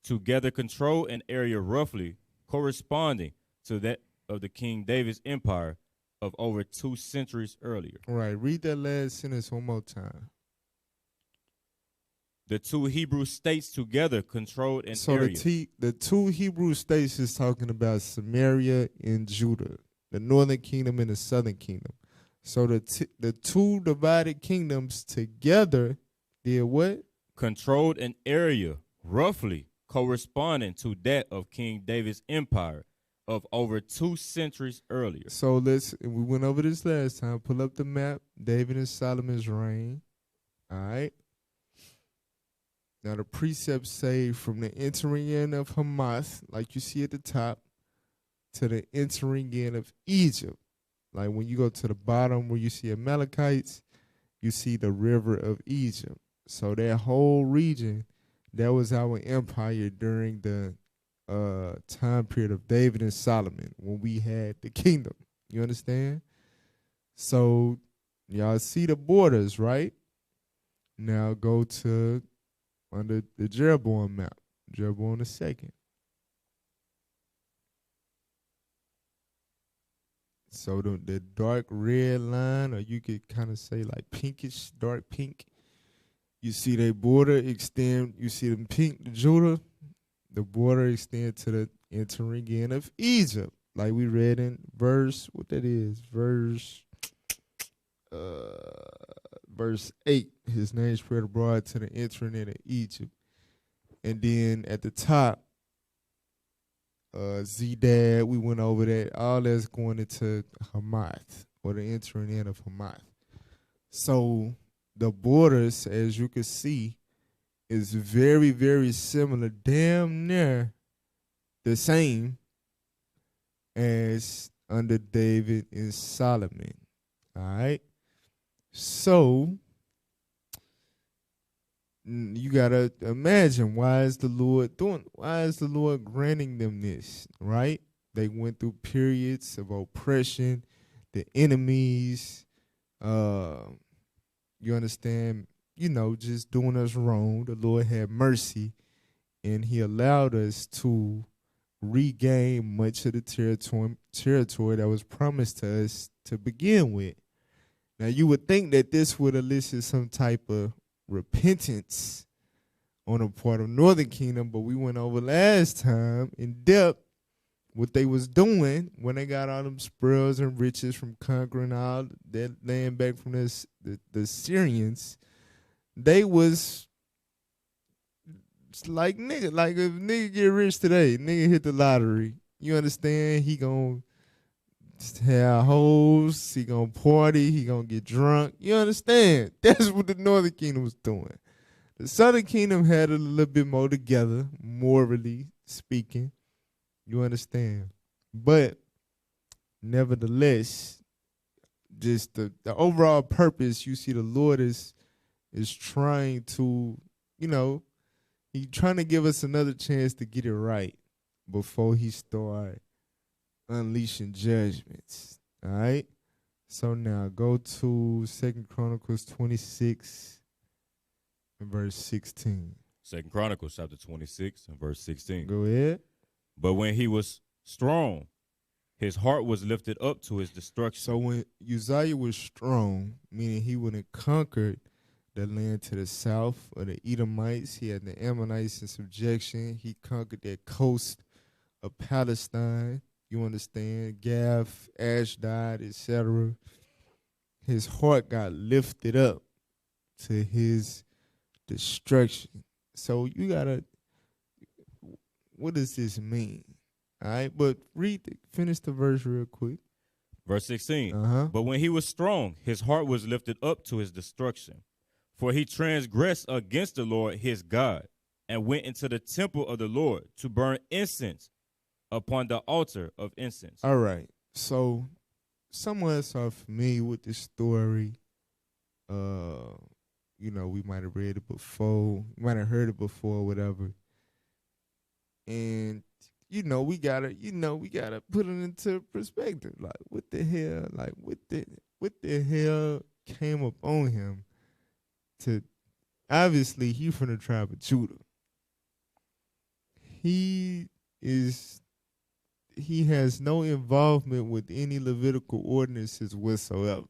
together controlled an area roughly corresponding to that of the King David's empire of over 2 centuries earlier. All right, read that last sentence one more time. The two Hebrew states together controlled an area. So the two Hebrew states is talking about Samaria and Judah, the northern kingdom and the southern kingdom. So the two divided kingdoms together did what? Controlled an area roughly corresponding to that of King David's empire of over 2 centuries earlier. So we went over this last time. Pull up the map, David and Solomon's reign. All right. Now the precepts say from the entering in of Hamath, like you see at the top, to the entering in of Egypt. Like when you go to the bottom where you see Amalekites, you see the river of Egypt. So that whole region, that was our empire during the time period of David and Solomon when we had the kingdom. You understand? So y'all see the borders, right? Now go to under the Jeroboam map, Jeroboam II. So the dark red line, or you could kind of say like pinkish, dark pink. You see their border extend, you see them pink, the Judah, the border extend to the entering in of Egypt. Like we read in verse 8. His name spread abroad to the entering in of Egypt. And then at the top, Zedad, we went over that. All that's going into Hamath, or the entering in of Hamath. So the borders, as you can see, is very, very similar, damn near the same as under David and Solomon. All right. So you gotta imagine, why is the Lord granting them this, right? They went through periods of oppression, the enemies, you understand, just doing us wrong. The Lord had mercy, and he allowed us to regain much of the territory that was promised to us to begin with. Now, you would think that this would elicit some type of repentance on the part of Northern Kingdom, but we went over last time in depth what they was doing when they got all them spoils and riches from conquering all that land back from the Syrians. They was like nigga, like if nigga get rich today, nigga hit the lottery, you understand, he gonna have hoes, he gonna party, he gonna get drunk. You understand? That's what the Northern Kingdom was doing. The Southern Kingdom had a little bit more together, morally speaking. You understand? But nevertheless, just the overall purpose, you see the Lord is trying to, he's trying to give us another chance to get it right before he start unleashing judgments. All right. So now go to 2 Chronicles 26 and verse 16. 2 Chronicles chapter 26 and verse 16. Go ahead. But when he was strong, his heart was lifted up to his destruction. So when Uzziah was strong, meaning he would have conquered the land to the south of the Edomites, he had the Ammonites in subjection. He conquered that coast of Palestine. You understand? Gath, Ashdod, etc. His heart got lifted up to his destruction. So you gotta, what does this mean? All right, but finish the verse real quick. Verse 16. But when he was strong, his heart was lifted up to his destruction. For he transgressed against the Lord his God, and went into the temple of the Lord to burn incense upon the altar of incense. All right. So some of us are familiar with this story We might have read it before, might have heard it before, whatever. And we gotta put it into perspective. Like, what the hell? Like, what the hell came up on him? To obviously he from the tribe of Judah. He has no involvement with any Levitical ordinances whatsoever.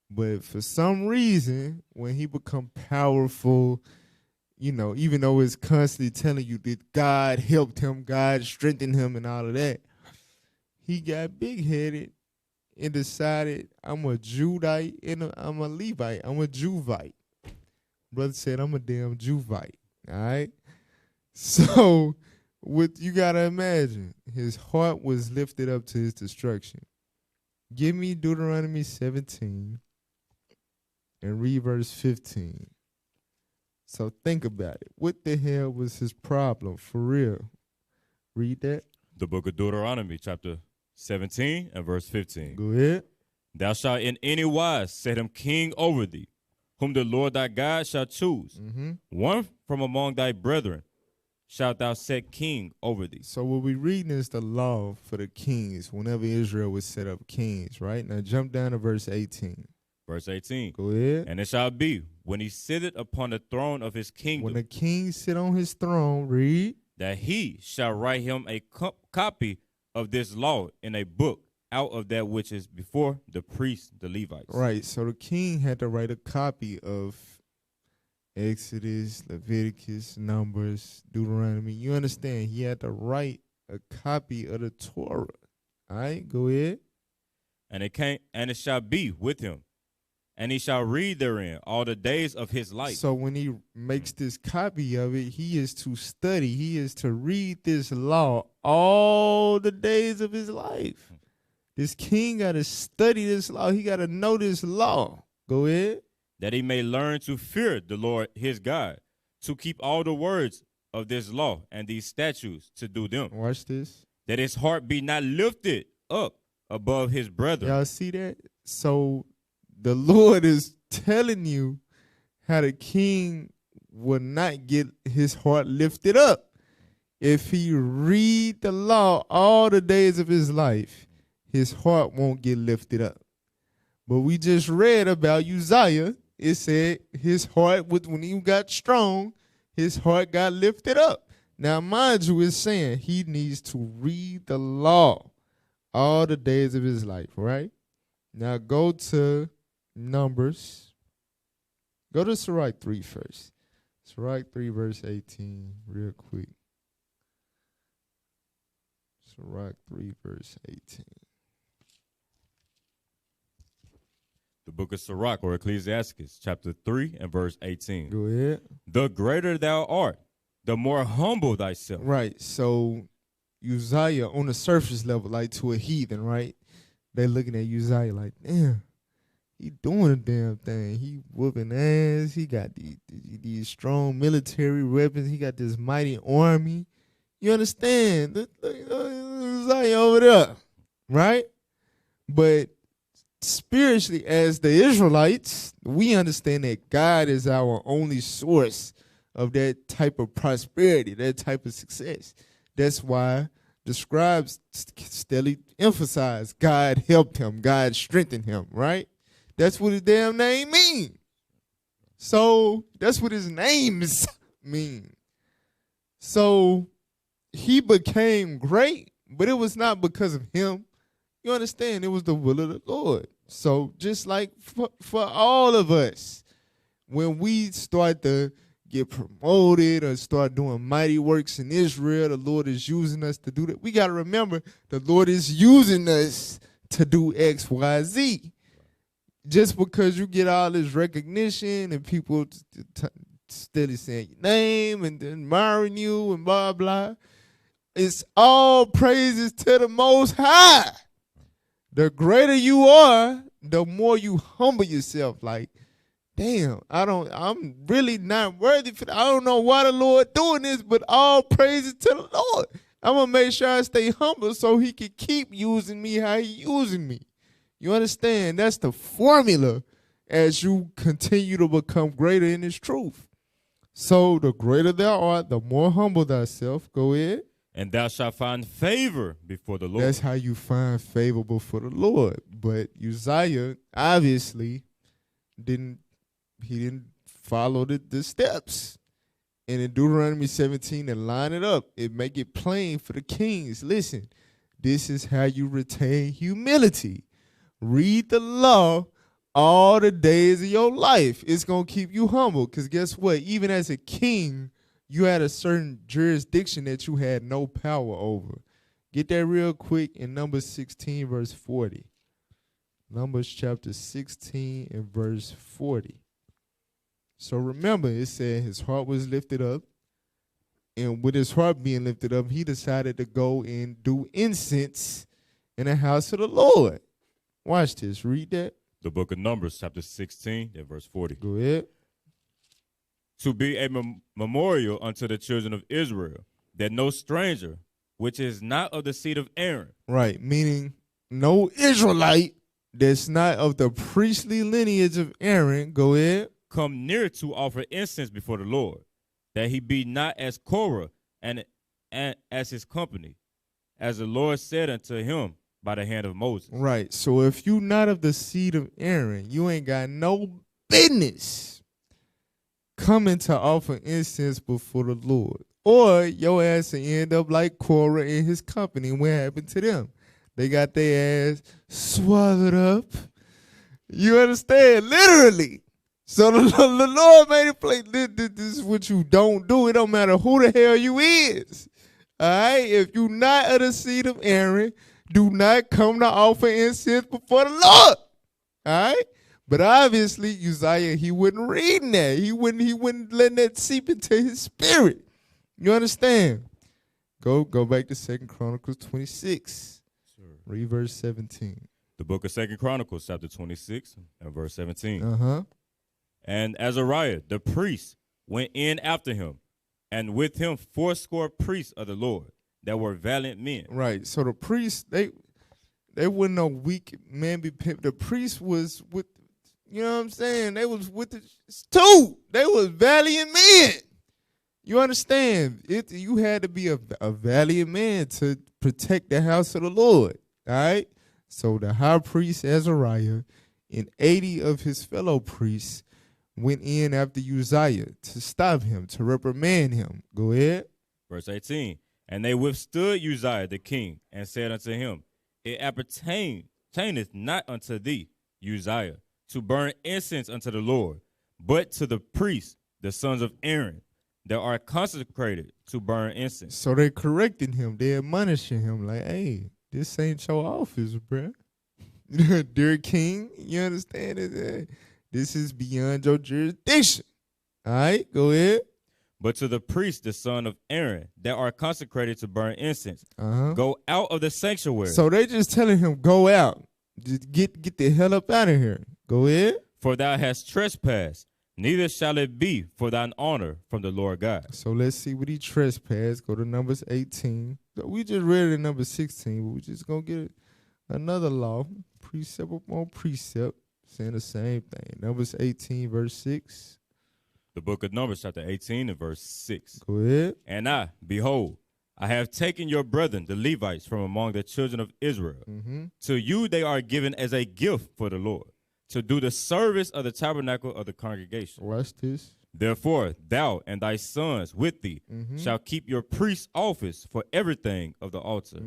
But for some reason, when he become powerful, even though it's constantly telling you that God helped him, God strengthened him and all of that, he got big-headed and decided, I'm a Judite and I'm a Levite. I'm a Juvite. Brother said, I'm a damn Juvite. All right? So, what you got to imagine, his heart was lifted up to his destruction. Give me Deuteronomy 17 and read verse 15. So think about it. What the hell was his problem, for real? Read that. The book of Deuteronomy, chapter 17 and verse 15. Go ahead. Thou shalt in any wise set him king over thee, whom the Lord thy God shall choose. One from among thy brethren shalt thou set king over thee. So what we reading is the law for the kings whenever Israel would set up kings, right? Now jump down to verse 18. Verse 18. Go ahead. And it shall be, when he sitteth upon the throne of his kingdom, when the king sit on his throne, read, that he shall write him a copy of this law in a book out of that which is before the priests, the Levites. Right, so the king had to write a copy of Exodus, Leviticus, Numbers, Deuteronomy. You understand? He had to write a copy of the Torah. All right, go ahead. And it shall be with him, and he shall read therein all the days of his life. So when he makes this copy of it, he is to study. He is to read this law all the days of his life. This king got to study this law. He got to know this law. Go ahead. That he may learn to fear the Lord his God, to keep all the words of this law and these statutes to do them. Watch this. That his heart be not lifted up above his brethren. Y'all see that? So the Lord is telling you how the king will not get his heart lifted up. If he read the law all the days of his life, his heart won't get lifted up. But we just read about Uzziah. It said his heart, when he got strong, his heart got lifted up. Now, mind you, it's saying he needs to read the law all the days of his life, right? Now, go to Numbers. Go to Sirach 3 first. Sirach 3, verse 18, real quick. Sirach 3, verse 18. The book of Sirach, or Ecclesiastes, chapter 3 and verse 18. Go ahead. The greater thou art, the more humble thyself. Right. So Uzziah, on the surface level, like to a heathen, right? They looking at Uzziah like, damn, he doing a damn thing. He whooping ass. He got these strong military weapons. He got this mighty army. You understand? Uzziah over there, right? But spiritually, as the Israelites, we understand that God is our only source of that type of prosperity, that type of success. That's why the scribes steadily emphasize God helped him, God strengthened him, right? That's what his damn name means. So that's what his names mean. So he became great, but it was not because of him. You understand? It was the will of the Lord. So just like for all of us, when we start to get promoted or start doing mighty works in Israel, the Lord is using us to do that. We got to remember the Lord is using us to do X, Y, Z. Just because you get all this recognition and people steadily saying your name and admiring you and blah, blah, it's all praises to the Most High. The greater you are, the more you humble yourself. Like, damn, I'm really not worthy for that. I don't know why the Lord doing this, but all praises to the Lord. I'm going to make sure I stay humble so he can keep using me how he using me. You understand? That's the formula as you continue to become greater in His truth. So the greater thou art, the more humble thyself. Go ahead. And thou shalt find favor before the Lord. That's how you find favor before the Lord. But Uzziah obviously didn't follow the steps. And in Deuteronomy 17, and line it up, it make it plain for the kings. Listen, this is how you retain humility. Read the law all the days of your life. It's going to keep you humble. Because guess what? Even as a king, you had a certain jurisdiction that you had no power over. Get that real quick in Numbers 16, verse 40. Numbers chapter 16 and verse 40. So remember, it said his heart was lifted up. And with his heart being lifted up, he decided to go and do incense in the house of the Lord. Watch this. Read that. The book of Numbers, chapter 16, and verse 40. Go ahead. To be a memorial unto the children of Israel, that no stranger, which is not of the seed of Aaron. Right, meaning no Israelite that's not of the priestly lineage of Aaron. Go ahead. Come near to offer incense before the Lord, that he be not as Korah and as his company, as the Lord said unto him by the hand of Moses. Right. So if you not of the seed of Aaron, you ain't got no business coming to offer incense before the Lord. Or your ass will end up like Korah and his company. What happened to them? They got their ass swallowed up. You understand? Literally. So the Lord made it plain. This is what you don't do. It don't matter who the hell you is. All right? If you not of the seed of Aaron, do not come to offer incense before the Lord. All right? But obviously, Uzziah, he wasn't reading that. He wouldn't letting that seep into his spirit. You understand? Go back to 2 Chronicles 26. Sure. Read verse 17. The book of 2 Chronicles, chapter 26, and verse 17. Uh-huh. And Azariah, the priest, went in after him, and with him 80 priests of the Lord that were valiant men. Right. So the priests, they weren't no weak man be pimped. The priest was with, you know what I'm saying? They was with the two. They was valiant men. You understand? You had to be a valiant man to protect the house of the Lord. All right? So the high priest Azariah and 80 of his fellow priests went in after Uzziah to stop him, to reprimand him. Go ahead. Verse 18. And they withstood Uzziah the king, and said unto him, It appertaineth not unto thee, Uzziah, to burn incense unto the Lord, but to the priests, the sons of Aaron, that are consecrated to burn incense. So they corrected him. They admonishing him like, hey, this ain't your office, bruh. Dear king, you understand it? This is beyond your jurisdiction. All right, go ahead. But to the priests, the son of Aaron, that are consecrated to burn incense, go out of the sanctuary. So they just telling him, go out. Just get the hell up out of here. Go ahead. For thou hast trespassed, neither shall it be for thine honor from the Lord God. So let's see what he trespassed. Go to Numbers 18. So we just read it in number 16, but we're just going to get another law, precept upon precept, saying the same thing. Numbers 18, verse 6. The book of Numbers, chapter 18, and verse 6. Go ahead. And I, behold, I have taken your brethren, the Levites, from among the children of Israel. To you they are given as a gift for the Lord, to do the service of the tabernacle of the congregation. Watch this. Therefore, thou and thy sons with thee shall keep your priest's office for everything of the altar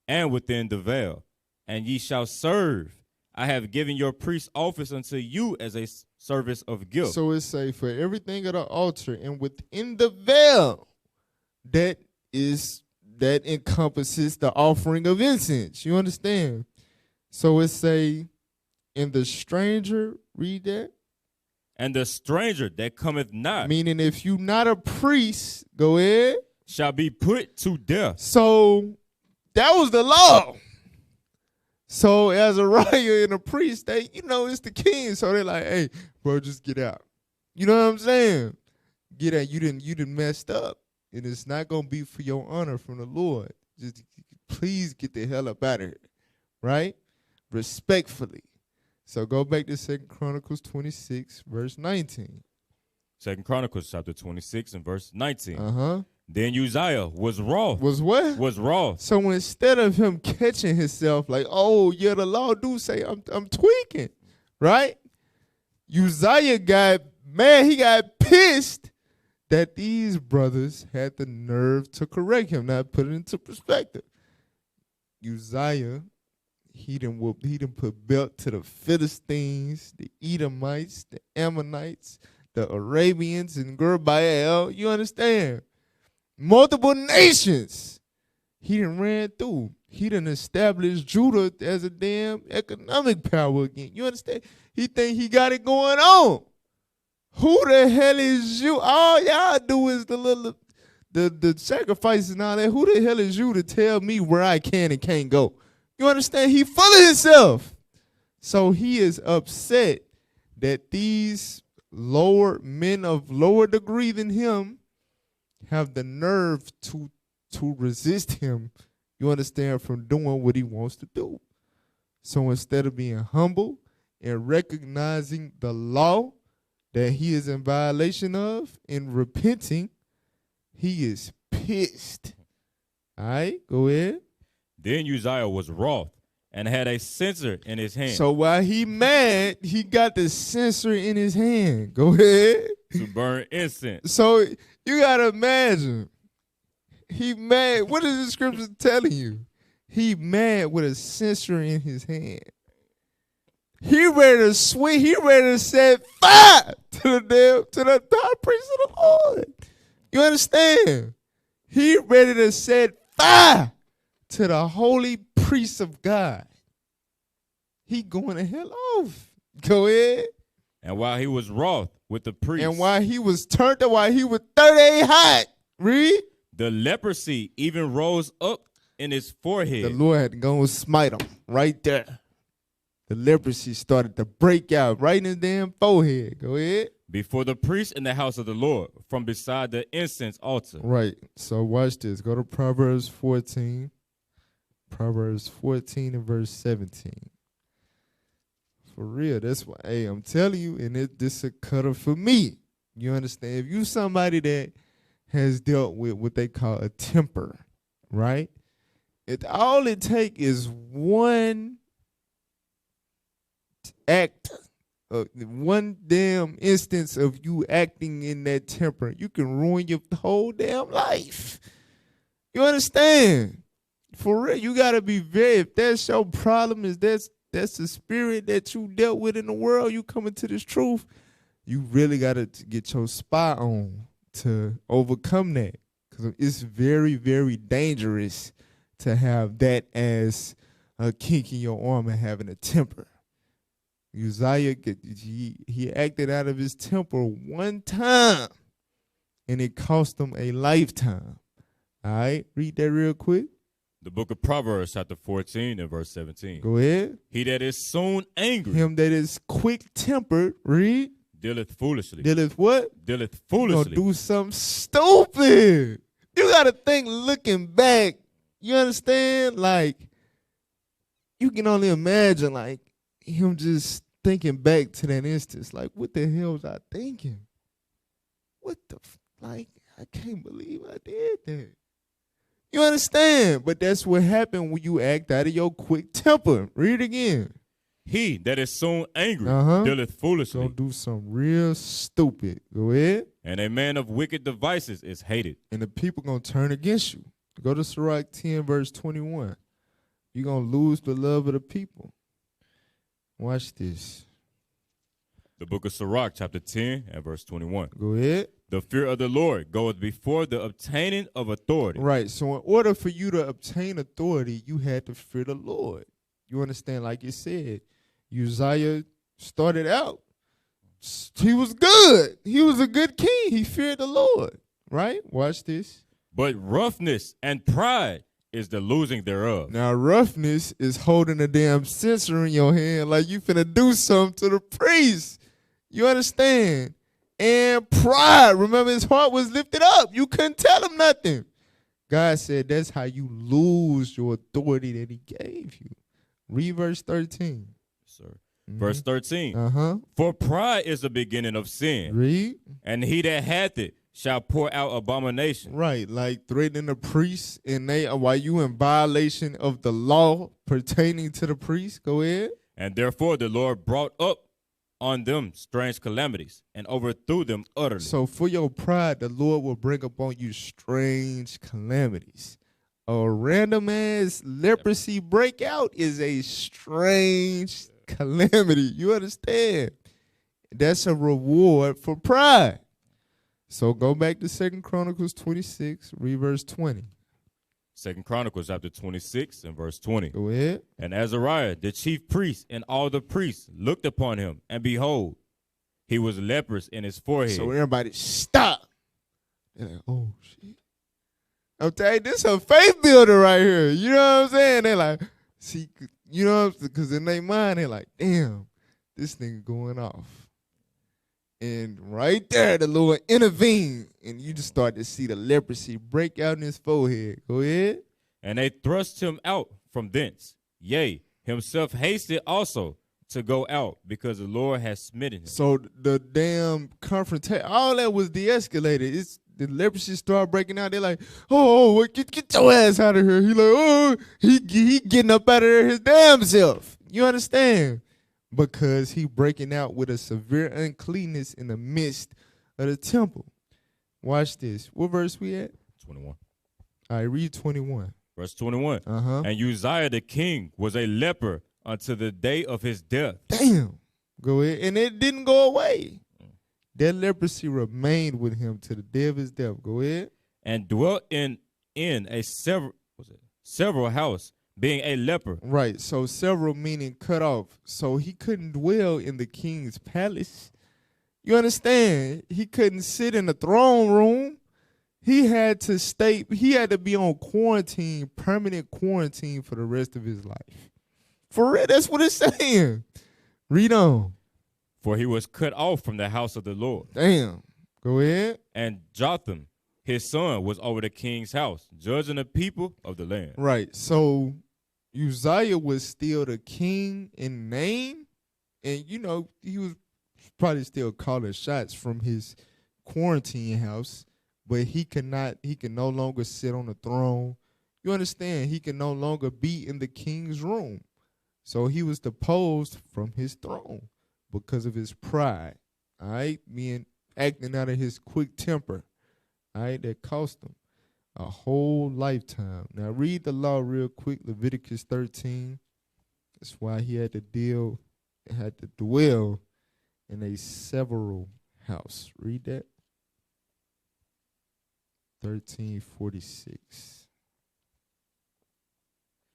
and within the veil, and ye shall serve. I have given your priest's office unto you as a service of gift. So it say for everything of the altar and within the veil, that encompasses the offering of incense. You understand? So it say, and the stranger, read that. And the stranger that cometh not, meaning if you not a priest, go ahead, shall be put to death. So that was the law. So Azariah and the priest, they, it's the king. So they're like, hey, bro, just get out. You know what I'm saying? Get out. You didn't messed up. And it's not going to be for your honor from the Lord. Just please get the hell up out of here. Right? Respectfully. So go back to 2 Chronicles 26, verse 19. 2 Chronicles chapter 26 and verse 19. Uh-huh. Then Uzziah was wroth. Was what? Was wroth. So instead of him catching himself like, oh, yeah, the law do say I'm tweaking, right? Uzziah got mad. He got pissed that these brothers had the nerve to correct him. Now, put it into perspective. Uzziah, he done put belt to the Philistines, the Edomites, the Ammonites, the Arabians, and Gurbael. You understand? Multiple nations he done ran through. He done established Judah as a damn economic power again. You understand? He think he got it going on. Who the hell is you? All y'all do is the sacrifices and all that. Who the hell is you to tell me where I can and can't go? You understand? He full of himself. So he is upset that these men of lower degree than him have the nerve to resist him, you understand, from doing what he wants to do. So instead of being humble and recognizing the law that he is in violation of and repenting, he is pissed. All right, go ahead. Then Uzziah was wroth and had a censer in his hand. So while he mad, he got the censer in his hand. Go ahead. To burn incense. So you got to imagine, he mad. What is the scripture telling you? He mad with a censer in his hand. He ready to swing. He ready to set fire to the high priest of the Lord. You understand? He ready to set fire to the holy priest of God. He going to hell off. Go ahead. And while he was wroth with the priest, and while he was turned up, while he was 38 hot, read. The leprosy even rose up in his forehead. The Lord had to go and smite him right there. The leprosy started to break out right in his damn forehead. Go ahead. Before the priest in the house of the Lord, from beside the incense altar. Right. So watch this. Go to Proverbs 14. Proverbs 14 and verse 17. For real, that's why, hey, I'm telling you, and this a cutter for me. You understand? If you somebody that has dealt with what they call a temper, right? All it take is one act, one damn instance of you acting in that temper. You can ruin your whole damn life. You understand? For real, you got to be if that's your problem, that's the spirit that you dealt with in the world, you coming to this truth, you really got to get your spot on to overcome that. Because it's very, very dangerous to have that as a kink in your arm and having a temper. Uzziah, he acted out of his temper one time, and it cost him a lifetime. All right, read that real quick. The book of Proverbs, chapter 14 and verse 17. Go ahead. He that is soon angry. Him that is quick-tempered, read. Dealeth foolishly. Dealeth what? Dealeth foolishly. Gonna do something stupid. You got to think looking back. You understand? Like, you can only imagine, like, him just thinking back to that instance. Like, what the hell was I thinking? What the, like, I can't believe I did that. You understand? But that's what happened when you act out of your quick temper. Read it again. He that is soon angry dealeth foolishly. Gonna do something real stupid. Go ahead. And a man of wicked devices is hated. And the people gonna turn against you. Go to Sirach 10, verse 21. You're gonna lose the love of the people. Watch this. The book of Sirach, chapter 10 and verse 21. Go ahead. The fear of the Lord goeth before the obtaining of authority. Right. So in order for you to obtain authority, you had to fear the Lord. You understand? Like you said, Uzziah started out. He was good. He was a good king. He feared the Lord. Right? Watch this. But roughness and pride is the losing thereof. Now, roughness is holding a damn censer in your hand like you finna do something to the priest. You understand? And pride. Remember, his heart was lifted up. You couldn't tell him nothing. God said that's how you lose your authority that he gave you. Read verse 13. Sir. Verse 13. Uh-huh. For pride is the beginning of sin, Read. and he that hath it shall pour out abomination. Right, like threatening the priest, and they while you in violation of the law pertaining to the priest. Go ahead. And therefore the Lord brought up on them strange calamities and overthrew them utterly. So for your pride, the Lord will bring upon you strange calamities. A random ass leprosy breakout is a strange calamity. You understand? That's a reward for pride. So go back to 2 Chronicles 26, read verse 20. 2 Chronicles chapter 26 and verse 20. Go ahead. And Azariah, the chief priest, and all the priests looked upon him, and behold, he was leprous in his forehead. So everybody stop. They're like, oh, shit. I'm telling you, this is a faith builder right here. You know what I'm saying? They're like, see, you know, because in their mind, they're like, damn, this nigga going off. And right there, the Lord intervened, and you just start to see the leprosy break out in his forehead. Go ahead. And they thrust him out from thence. Yea, himself hasted also to go out, because the Lord has smitten him. So the damn confrontation, all that was de-escalated. It's the leprosy started breaking out. They're like, oh, get your ass out of here. He like, oh, he getting up out of there his damn self. You understand? Because he breaking out with a severe uncleanness in the midst of the temple. Watch this. What verse we at? 21. All right, read 21. Verse 21. Uh-huh. And Uzziah the king was a leper unto the day of his death. Damn. Go ahead. And it didn't go away. That leprosy remained with him to the day of his death. Go ahead. And dwelt in a several house, being a leper. Right. So several meaning cut off. So he couldn't dwell in the king's palace. You understand? He couldn't sit in the throne room. He had to be on quarantine, permanent quarantine for the rest of his life. For real, that's what it's saying. Read on. For he was cut off from the house of the Lord. Damn. Go ahead. And Jotham, his son, was over the king's house, judging the people of the land. Right. So Uzziah was still the king in name. And, you know, he was probably still calling shots from his quarantine house. But he can no longer sit on the throne. You understand? He can no longer be in the king's room. So he was deposed from his throne because of his pride. All right? Acting out of his quick temper. All right? That cost him a whole lifetime. Now read the law real quick, Leviticus 13. That's why he had to dwell in a several house. Read that. 13:46.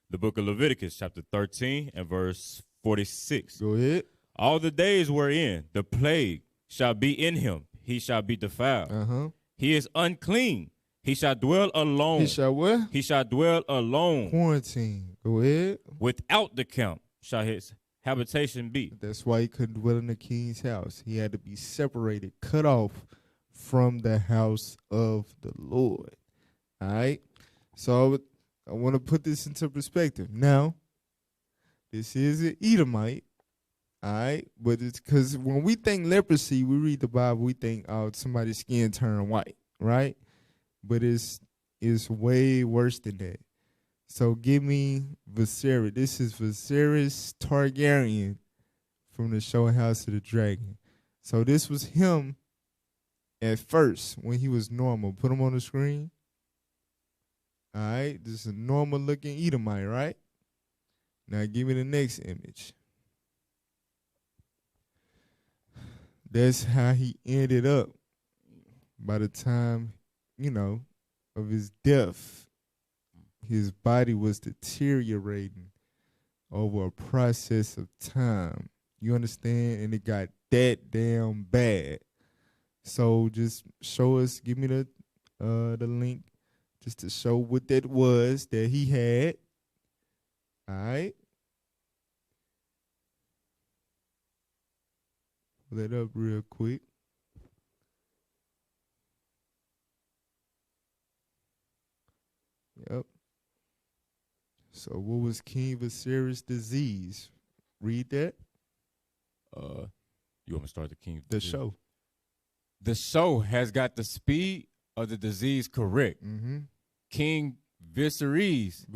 The book of Leviticus, chapter 13 and verse 46. Go ahead. All the days wherein the plague shall be in him, he shall be defiled. Uh-huh. He is unclean. He shall dwell alone. He shall what? He shall dwell alone. Quarantine. Go ahead. Without the camp shall his habitation be. That's why he couldn't dwell in the king's house. He had to be separated, cut off from the house of the Lord. All right? So I want to put this into perspective. Now, this is an Edomite. All right? But it's because when we think leprosy, we read the Bible, we think, oh, somebody's skin turned white, right? But it's way worse than that. So give me Viserys. This is Viserys Targaryen from the show House of the Dragon. So this was him at first when he was normal. Put him on the screen. All right. This is a normal looking Edomite, right? Now give me the next image. That's how he ended up by the time, of his death. His body was deteriorating over a process of time. You understand? And it got that damn bad. So just show us, give me the link just to show what that was that he had. All right. Pull that up real quick. Yep. So what was King Viserys' disease? Read that. You want me to start the king? The show. The show has got the speed of the disease correct. Mm-hmm. King Viserys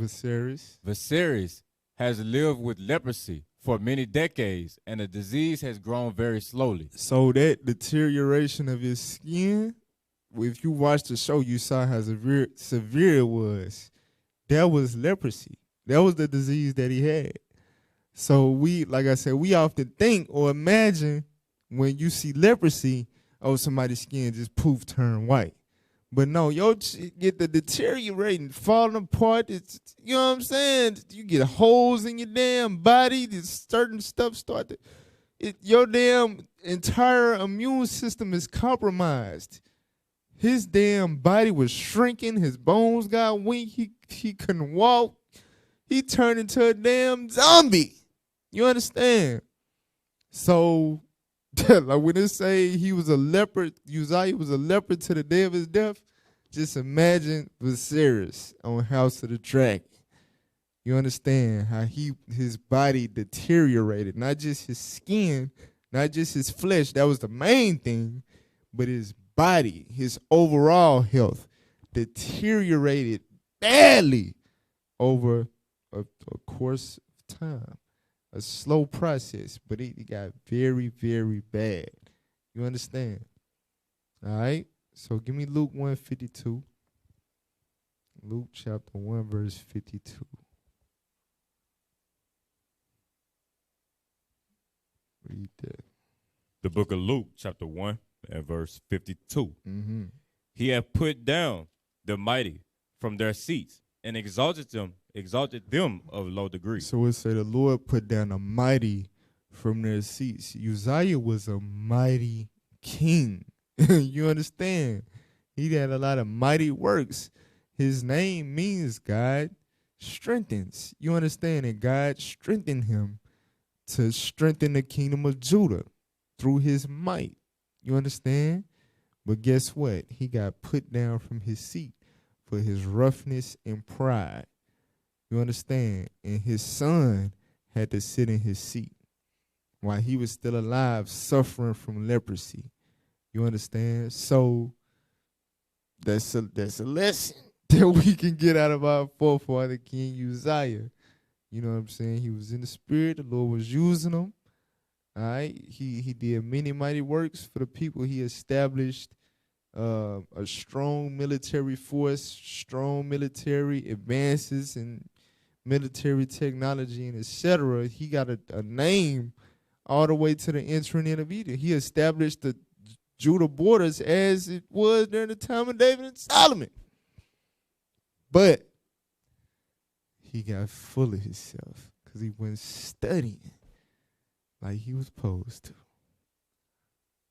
has lived with leprosy for many decades, and the disease has grown very slowly. So that deterioration of his skin, if you watched the show, you saw how severe it was. That was leprosy. That was the disease that he had. So like I said, we often think or imagine when you see leprosy, oh, somebody's skin just poof turn white. But no, get the deteriorating, falling apart. You know what I'm saying? You get holes in your damn body. Certain stuff your damn entire immune system is compromised. His damn body was shrinking. His bones got weak. He couldn't walk. He turned into a damn zombie. You understand? So, like when they say he was a leopard, Uzziah was a leopard to the day of his death, just imagine Viserys on House of the Dragon. You understand how his body deteriorated, not just his skin, not just his flesh. That was the main thing, but his body, his overall health deteriorated badly over a course of time. A slow process, but it got very, very bad. You understand? All right? So give me Luke 1:52. Luke chapter 1, verse 52. Read that. The book of Luke, chapter 1, and verse 52. Mm-hmm. He hath put down the mighty from their seats and exalted them of low degree. So it say the Lord put down the mighty from their seats. Uzziah was a mighty king. You understand? He had a lot of mighty works. His name means God strengthens. You understand? And God strengthened him to strengthen the kingdom of Judah through his might. You understand? But guess what? He got put down from his seat for his roughness and pride. You understand? And his son had to sit in his seat while he was still alive, suffering from leprosy. You understand? So that's a lesson that we can get out of our forefather, King Uzziah. You know what I'm saying? He was in the spirit. The Lord was using him. All right? He did many mighty works for the people. He established a strong military force, strong military advances, and military technology, and etc. He got a name all the way to the entering in of Eden. He established the Judah borders as it was during the time of David and Solomon. But he got full of himself because he went studying like he was supposed to.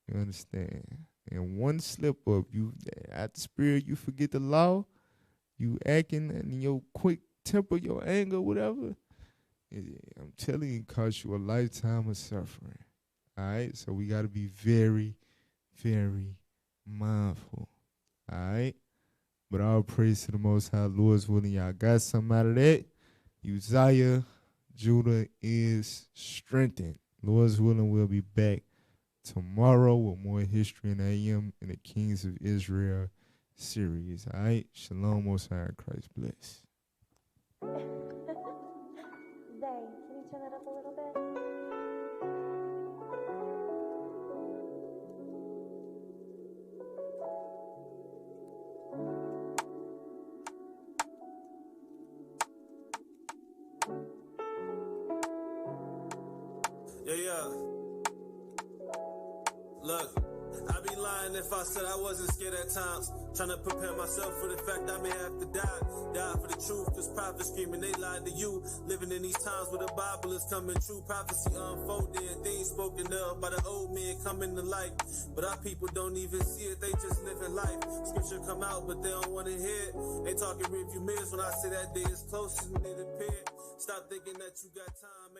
You understand? And one slip up, you at the spirit, you forget the law, you acting in your quick temper, your anger, whatever. I'm telling you, it costs you a lifetime of suffering. All right? So we got to be very, very mindful. All right? But all praise to the Most High, Lord's willing. Y'all got something out of that. Uzziah, Judah is strengthened. Lord's willing, we'll be back tomorrow with more history in AM in the Kings of Israel series. All right? Shalom, Most High, Christ bless. Zay, can you turn that up a little bit? Yeah. Look, I'd be lying if I said I wasn't scared at times. Trying to prepare myself for the fact I may have to die. Die for the truth, this prophet screaming they lied to you. Living in these times where the Bible is coming true. Prophecy unfolding, things spoken of by the old men coming to light. But our people don't even see it, they just living life. Scripture come out, but they don't want to hear it. They talking rearview mirrors when I say that day is close and it appeared. Stop thinking that you got time.